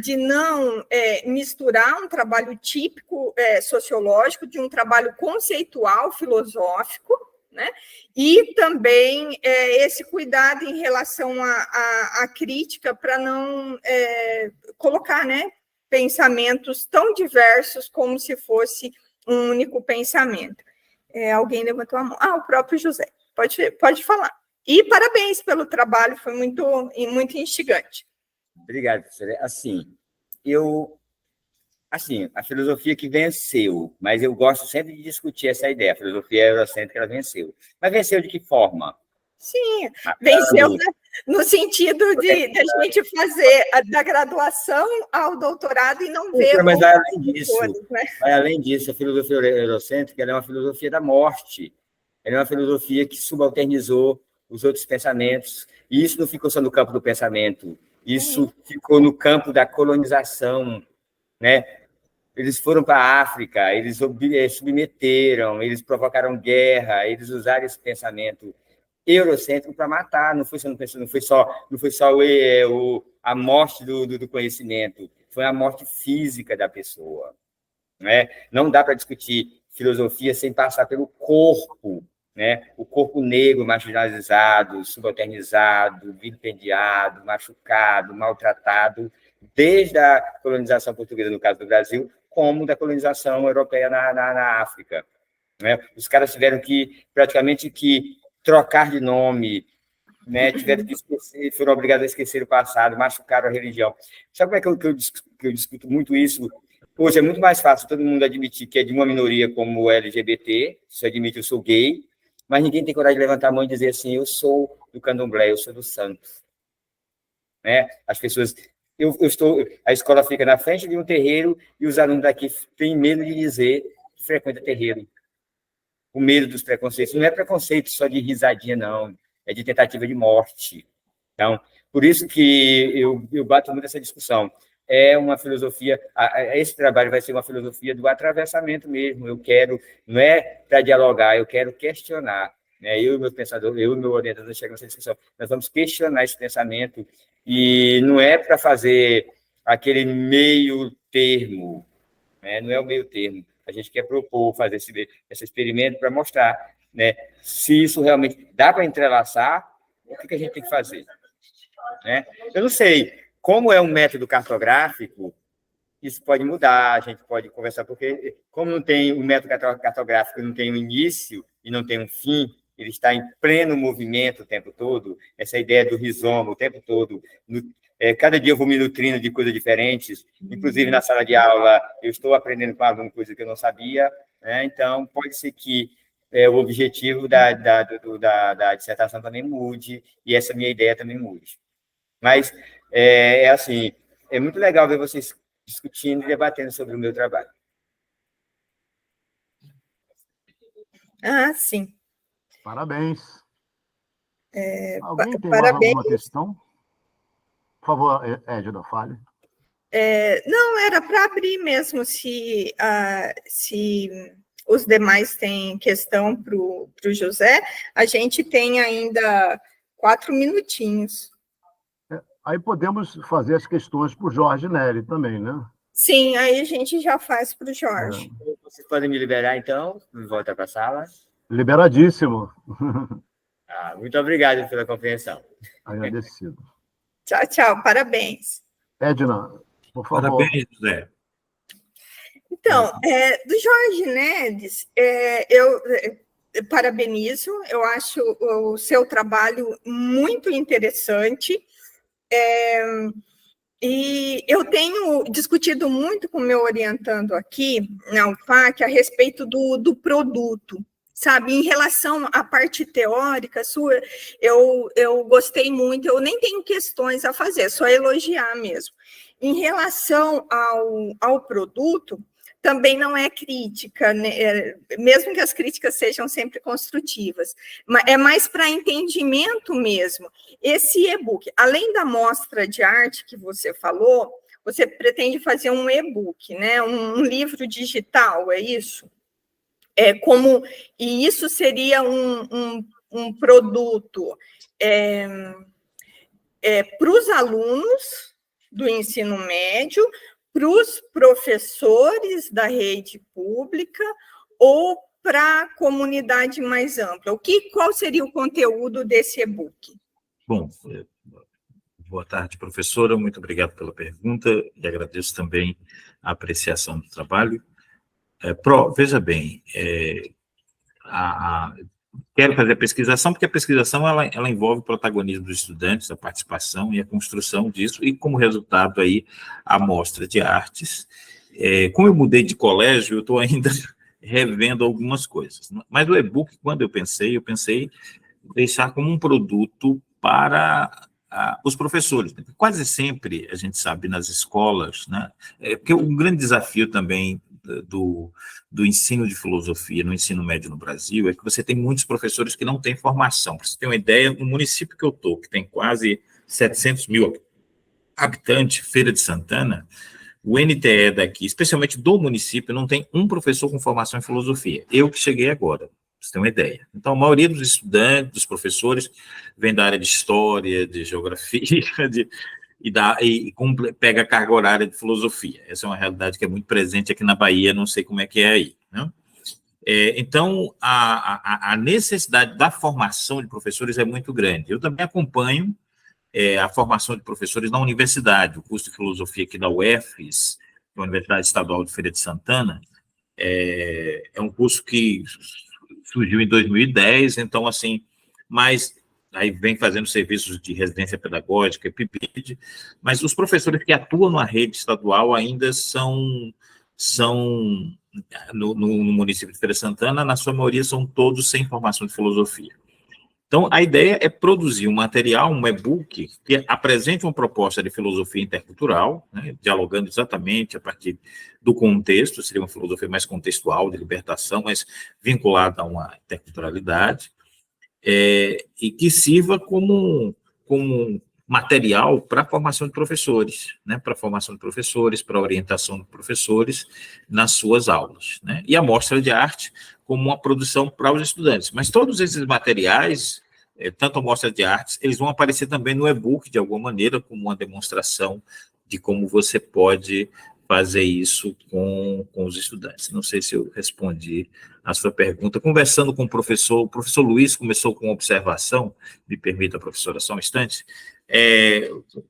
de não misturar um trabalho típico sociológico, de um trabalho conceitual, filosófico, né? E também esse cuidado em relação à crítica para não colocar, né, pensamentos tão diversos como se fosse um único pensamento. Alguém levantou a mão. O próprio José. Pode falar. E parabéns pelo trabalho, foi muito instigante. Obrigado, professora. A filosofia que venceu, mas eu gosto sempre de discutir essa ideia, a filosofia eurocêntrica, ela venceu. Mas venceu de que forma? Sim, venceu no sentido de a gente fazer da graduação ao doutorado e não ver... Mas além disso, a filosofia eurocêntrica ela é uma filosofia da morte, ela é uma filosofia que subalternizou os outros pensamentos, e isso não ficou só no campo do pensamento, isso ficou no campo da colonização, né? Eles foram para a África, eles submeteram, eles provocaram guerra, eles usaram esse pensamento eurocêntrico para matar, não foi só a morte do conhecimento, foi a morte física da pessoa. Né? Não dá para discutir filosofia sem passar pelo corpo, né? O corpo negro marginalizado, subalternizado, vilipendiado, machucado, maltratado, desde a colonização portuguesa, no caso do Brasil, como da colonização europeia na África. Né? Os caras tiveram praticamente que trocar de nome, né, tiveram que esquecer, foram obrigados a esquecer o passado, machucaram a religião. Sabe como é que eu discuto muito isso? Hoje é muito mais fácil todo mundo admitir que é de uma minoria como o LGBT, se admite eu sou gay, mas ninguém tem coragem de levantar a mão e dizer assim, eu sou do candomblé, eu sou do santos. Né? As pessoas... a escola fica na frente de um terreiro e os alunos daqui têm medo de dizer que frequenta terreiro. O medo dos preconceitos. Não é preconceito só de risadinha, não. É de tentativa de morte. Então, por isso que eu bato muito nessa discussão. É uma filosofia, esse trabalho vai ser uma filosofia do atravessamento mesmo. Eu quero, não é para dialogar, eu quero questionar. Né? Eu e meu pensador, eu e meu orientador chegamos nessa discussão. Nós vamos questionar esse pensamento e não é para fazer aquele meio termo, né? Não é o meio termo. A gente quer propor, fazer esse experimento para mostrar, né, se isso realmente dá para entrelaçar, o que a gente tem que fazer. Né? Eu não sei, como é um método cartográfico, isso pode mudar, a gente pode conversar, porque como não tem o método cartográfico, não tem um início e não tem um fim, ele está em pleno movimento o tempo todo, essa ideia do rizoma o tempo todo, cada dia eu vou me nutrindo de coisas diferentes, inclusive na sala de aula eu estou aprendendo com aluno coisa que eu não sabia, né? Então pode ser que o objetivo da dissertação também mude, e essa minha ideia também mude. Mas assim, é muito legal ver vocês discutindo e debatendo sobre o meu trabalho. Ah, sim. Parabéns. Alguém tem mais Parabéns. alguma questão? Por favor, Edna, fale. Não, era para abrir mesmo, se os demais têm questão para o José, a gente tem ainda 4 minutinhos. Aí podemos fazer as questões para o Jorge Neri também, né? Sim, aí a gente já faz para o Jorge. Vocês podem me liberar, então? Volta para a sala. Liberadíssimo. Muito obrigado pela compreensão. Agradecido. Tchau, tchau. Parabéns. Edna, por favor. Parabéns, José. Então, do Jorge Nedes, eu parabenizo, eu acho o seu trabalho muito interessante, e eu tenho discutido muito com o meu orientando aqui, na UFAC, a respeito do produto, sabe? Em relação à parte teórica sua, eu gostei muito, eu nem tenho questões a fazer, só elogiar mesmo. Em relação ao produto, também não é crítica, né? Mesmo que as críticas sejam sempre construtivas, mas é mais para entendimento mesmo. Esse e-book, além da mostra de arte que você falou, você pretende fazer um e-book, né? Um livro digital, é isso? E isso seria um produto para os alunos do ensino médio, para os professores da rede pública ou para a comunidade mais ampla? Qual seria o conteúdo desse e-book? Bom, boa tarde, professora. Muito obrigado pela pergunta e agradeço também a apreciação do trabalho. Veja bem, quero fazer a pesquisação, porque a pesquisação ela envolve o protagonismo dos estudantes, a participação e a construção disso, e como resultado aí a mostra de artes. Como eu mudei de colégio, eu estou ainda revendo algumas coisas. Mas o e-book, quando eu pensei deixar como um produto para os professores. Quase sempre, a gente sabe, nas escolas, né? Porque um grande desafio também do ensino de filosofia no ensino médio no Brasil é que você tem muitos professores que não têm formação. Para você ter uma ideia, no município que eu estou, que tem quase 700 mil habitantes, Feira de Santana, o NTE daqui, especialmente do município, não tem um professor com formação em filosofia. Eu que cheguei agora, para você ter uma ideia. Então, a maioria dos estudantes, dos professores, vem da área de história, de geografia, e pega a carga horária de filosofia. Essa é uma realidade que é muito presente aqui na Bahia, não sei como é que é aí, né? Então, a necessidade da formação de professores é muito grande. Eu também acompanho a formação de professores na universidade, o curso de filosofia aqui da UFES, a Universidade Estadual de Feira de Santana, é um curso que surgiu em 2010, então, assim, mas aí vem fazendo serviços de residência pedagógica, PIBID, mas os professores que atuam na rede estadual ainda são no município de Feira de Santana, na sua maioria, são todos sem formação de filosofia. Então, a ideia é produzir um material, um e-book, que apresente uma proposta de filosofia intercultural, né, dialogando exatamente a partir do contexto, seria uma filosofia mais contextual, de libertação, mas vinculada a uma interculturalidade, e que sirva como material para a formação de professores, né, para a formação de professores, para a orientação de professores nas suas aulas, né, e a mostra de arte como uma produção para os estudantes. Mas todos esses materiais, tanto a mostra de artes, eles vão aparecer também no e-book, de alguma maneira, como uma demonstração de como você pode fazer isso com os estudantes. Não sei se eu respondi a sua pergunta. Conversando com o professor Luiz começou com uma observação, me permita, professora, só um instante,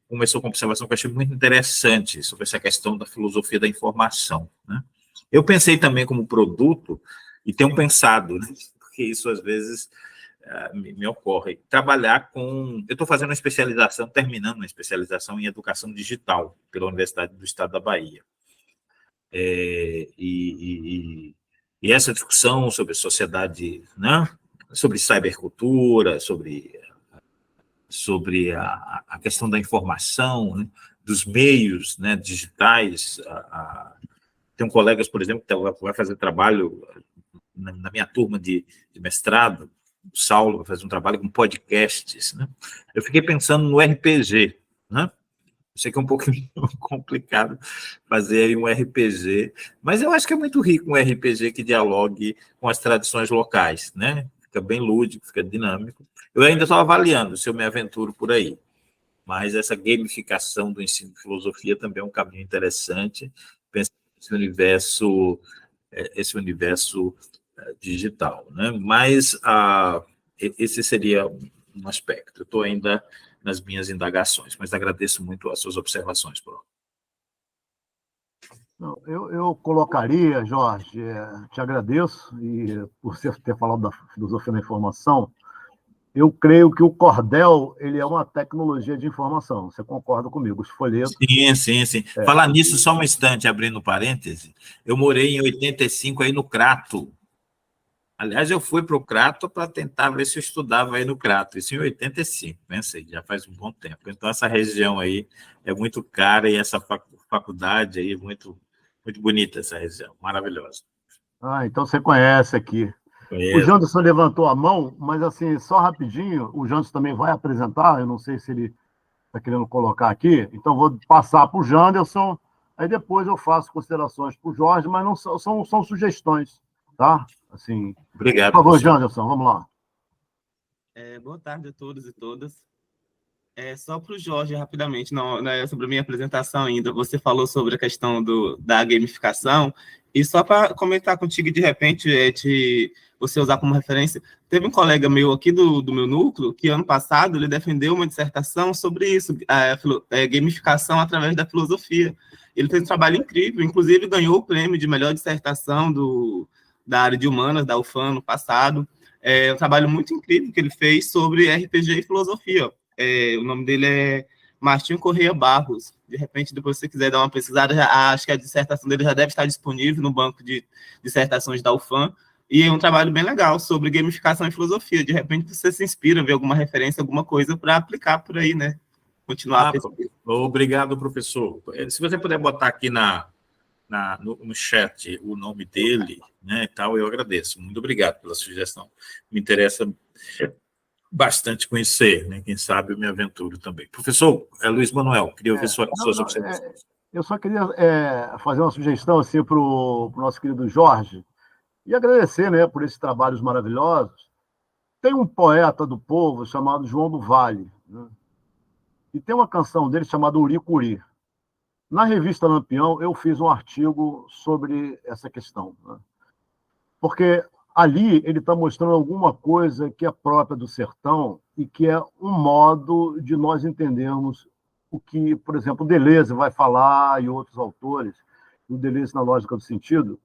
começou com uma observação que eu achei muito interessante sobre essa questão da filosofia da informação, né? Eu pensei também como produto, e tenho pensado, né, porque isso às vezes me ocorre, trabalhar com... Eu estou fazendo uma especialização, terminando uma especialização em educação digital pela Universidade do Estado da Bahia. E essa discussão sobre sociedade, né, sobre cybercultura, sobre a questão da informação, né, dos meios, né, digitais. Tem colegas, por exemplo, que vai fazer trabalho na minha turma de mestrado, o Saulo vai fazer um trabalho com podcasts, né? Eu fiquei pensando no RPG, né? Eu sei que é um pouquinho complicado fazer aí um RPG, mas eu acho que é muito rico um RPG que dialogue com as tradições locais, né? Fica bem lúdico, fica dinâmico. Eu ainda estou avaliando se eu me aventuro por aí, mas essa gamificação do ensino de filosofia também é um caminho interessante, pensando esse universo digital, né? Mas esse seria um aspecto. Eu estou ainda nas minhas indagações, mas agradeço muito as suas observações, Pro. Não, eu colocaria, Jorge, te agradeço e por você ter falado da filosofia da informação. Eu creio que o cordel ele é uma tecnologia de informação. Você concorda comigo? Os folhetos... Sim. Falar nisso, só um instante, abrindo parêntese. Eu morei em 85 aí no Crato. Aliás, eu fui para o Crato para tentar ver se eu estudava aí no Crato, isso em 85, pensei, já faz um bom tempo. Então, essa região aí é muito cara e essa faculdade aí é muito, muito bonita, essa região, maravilhosa. Então você conhece aqui. Conheço. O Janderson levantou a mão, mas assim, só rapidinho, o Janderson também vai apresentar, eu não sei se ele está querendo colocar aqui, então vou passar para o Janderson, aí depois eu faço considerações para o Jorge, mas não são sugestões, tá? Assim, obrigado. Por favor, Janderson, vamos lá. Boa tarde a todos e todas. Só para o Jorge, rapidamente, não é sobre a minha apresentação ainda, você falou sobre a questão da gamificação, e só para comentar contigo, de repente, de você usar como referência, teve um colega meu aqui do meu núcleo, que ano passado ele defendeu uma dissertação sobre isso, gamificação através da filosofia. Ele fez um trabalho incrível, inclusive ganhou o prêmio de melhor dissertação da área de humanas, da UFAM, no passado. Um trabalho muito incrível que ele fez sobre RPG e filosofia. O nome dele é Martinho Correia Barros. De repente, depois se você quiser dar uma pesquisada, acho que a dissertação dele já deve estar disponível no banco de dissertações da UFAM. E é um trabalho bem legal sobre gamificação e filosofia. De repente, você se inspira, vê alguma referência, alguma coisa para aplicar por aí, né? Continuar a pesquisa. Obrigado, professor. Se você puder botar aqui no chat o nome dele, né, e tal, eu agradeço. Muito obrigado pela sugestão. Me interessa bastante conhecer, né? Quem sabe eu me aventuro também. Professor Luiz Manuel, queria ouvir suas observações. Eu só queria fazer uma sugestão assim, para o nosso querido Jorge e agradecer, né, por esses trabalhos maravilhosos. Tem um poeta do povo chamado João do Vale, né? E tem uma canção dele chamada Uricuri. Na revista Lampião, eu fiz um artigo sobre essa questão, né? Porque ali ele está mostrando alguma coisa que é própria do sertão e que é um modo de nós entendermos o que, por exemplo, o Deleuze vai falar e outros autores, o Deleuze na lógica do sentido,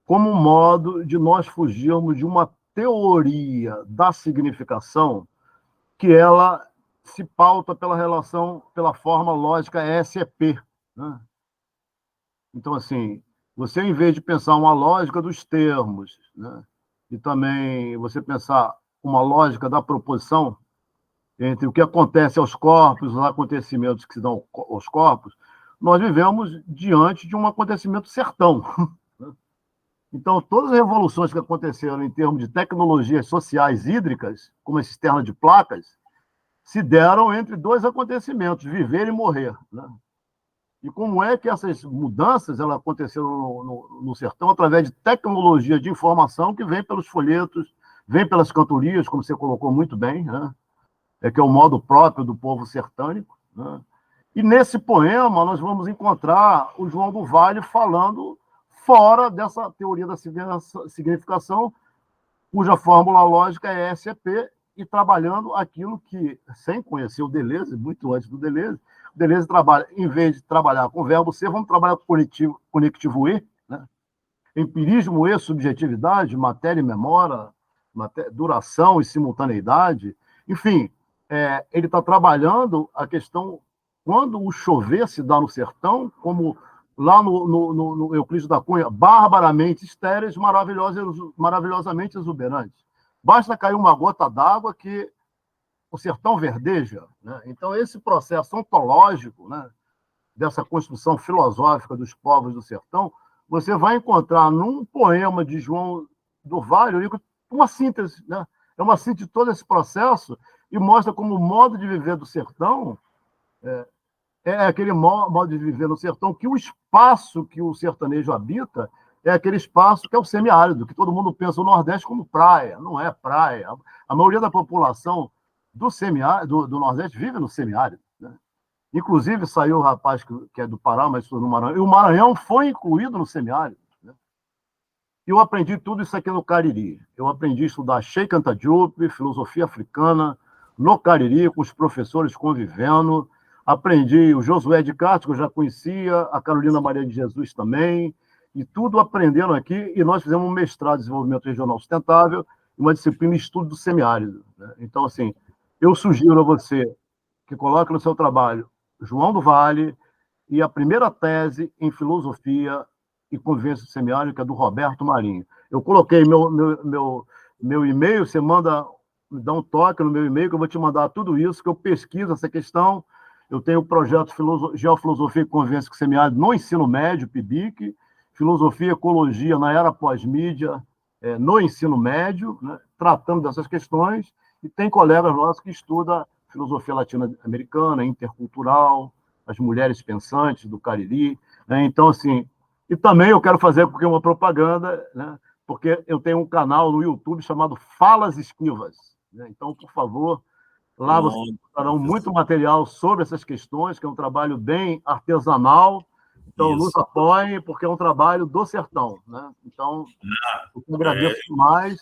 como um modo de nós fugirmos de uma teoria da significação que ela se pauta pela relação, pela forma lógica SEP, né? Então, assim, você, em vez de pensar uma lógica dos termos, né, e também você pensar uma lógica da proposição entre o que acontece aos corpos, os acontecimentos que se dão aos corpos, nós vivemos diante de um acontecimento sertão. Então, todas as revoluções que aconteceram em termos de tecnologias sociais hídricas, como a cisterna de placas, se deram entre dois acontecimentos, viver e morrer, né? E como é que essas mudanças elas aconteceram no sertão através de tecnologia de informação que vem pelos folhetos, vem pelas cantorias, como você colocou muito bem, né? Que é o modo próprio do povo sertânico, né? E nesse poema nós vamos encontrar o João do Vale falando fora dessa teoria da significação, cuja fórmula lógica é SEP, e trabalhando aquilo que, sem conhecer o Deleuze, muito antes do Deleuze, o Deleuze trabalha, em vez de trabalhar com o verbo ser, vamos trabalhar com conectivo E, né? Empirismo e subjetividade, matéria e memória, duração e simultaneidade, enfim, ele está trabalhando a questão quando o chover se dá no sertão, como lá no Euclides da Cunha, barbaramente estéreis, maravilhosamente exuberantes. Basta cair uma gota d'água que o sertão verdeja, né? Então, esse processo ontológico, né, dessa construção filosófica dos povos do sertão, você vai encontrar num poema de João do Vale uma síntese, né? É uma síntese de todo esse processo e mostra como o modo de viver do sertão é aquele modo de viver no sertão que o espaço que o sertanejo habita é aquele espaço que é o semiárido, que todo mundo pensa o Nordeste como praia. Não é praia. A maioria da população do Nordeste vive no semiárido, né? Inclusive, saiu o rapaz que é do Pará, mas estou no Maranhão, e o Maranhão foi incluído no semiárido, né? E eu aprendi tudo isso aqui no Cariri. Eu aprendi a estudar Sheikh Anta Diop, filosofia africana, no Cariri, com os professores convivendo. Aprendi o Josué de Castro, que eu já conhecia, a Carolina Maria de Jesus também, e tudo aprendendo aqui, e nós fizemos um mestrado em desenvolvimento regional sustentável e uma disciplina de estudo do semiárido, né? Então, assim, eu sugiro a você que coloque no seu trabalho João do Vale e a primeira tese em filosofia e convivência do semiárido, que é do Roberto Marinho. Eu coloquei meu e-mail, você me dá um toque no meu e-mail, que eu vou te mandar tudo isso, que eu pesquiso essa questão. Eu tenho o projeto Geofilosofia e Convivência com o Semiárido no ensino médio, PIBIC, Filosofia e Ecologia na era pós-mídia, no ensino médio, né, tratando dessas questões, e tem colegas nossos que estudam filosofia latino-americana, intercultural, as mulheres pensantes do Cariri, né? Então, assim, e também eu quero fazer uma propaganda, né, porque eu tenho um canal no YouTube chamado Falas Esquivas, né? Então, por favor, lá vocês encontrarão muito material sobre essas questões, que é um trabalho bem artesanal. Então, nos apoiem, porque é um trabalho do sertão, né? Então, eu agradeço demais.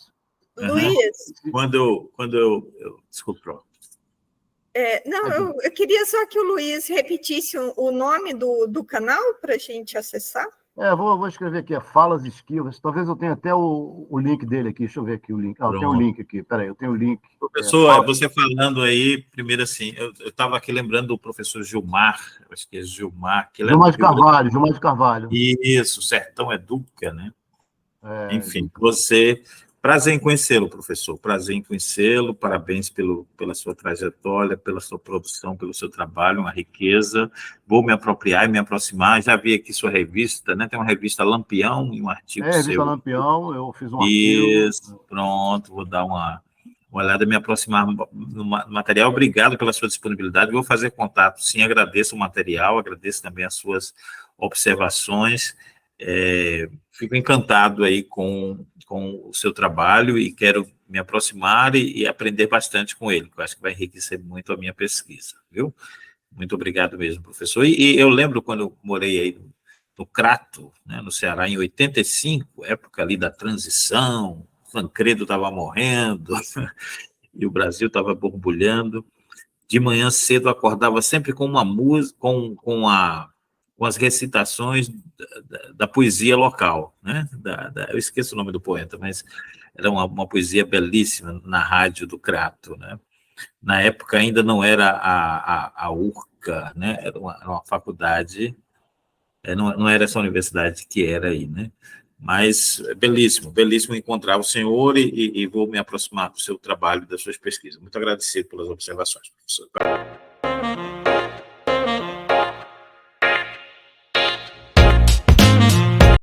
Luiz. Quando eu desculpa. Não, eu queria só que o Luiz repetisse o nome do canal para a gente acessar. Vou escrever aqui, Falas Esquivas. Talvez eu tenha até o link dele aqui. Deixa eu ver aqui o link. Eu tenho o link aqui. Peraí, eu tenho o link. Professor, você falando aí, primeiro assim, eu estava aqui lembrando do professor Gilmar, acho que é Gilmar. Gilmar de Carvalho. Isso, Sertão Educa, né? Enfim, você... Prazer em conhecê-lo, professor. Prazer em conhecê-lo. Parabéns pela sua trajetória, pela sua produção, pelo seu trabalho, uma riqueza. Vou me apropriar e me aproximar. Já vi aqui sua revista, né? Tem uma revista Lampião e um artigo seu. Revista Lampião, eu fiz um artigo. Isso, pronto. Vou dar uma olhada, me aproximar no material. Obrigado pela sua disponibilidade. Vou fazer contato, sim. Agradeço o material, agradeço também as suas observações. Fico encantado aí com o seu trabalho e quero me aproximar e aprender bastante com ele, que eu acho que vai enriquecer muito a minha pesquisa, viu? Muito obrigado mesmo, professor. E eu lembro quando eu morei aí no Crato, né, no Ceará, em 85, época ali da transição, o Tancredo estava morrendo e o Brasil estava borbulhando. De manhã cedo eu acordava sempre com uma música, com as recitações da poesia local, né? Eu esqueço o nome do poeta, mas era uma poesia belíssima na rádio do Crato, né? Na época ainda não era a URCA, né? Era uma faculdade, não era essa universidade que era aí, né? Mas é belíssimo, belíssimo encontrar o senhor e vou me aproximar do seu trabalho e das suas pesquisas. Muito agradecido pelas observações, professor.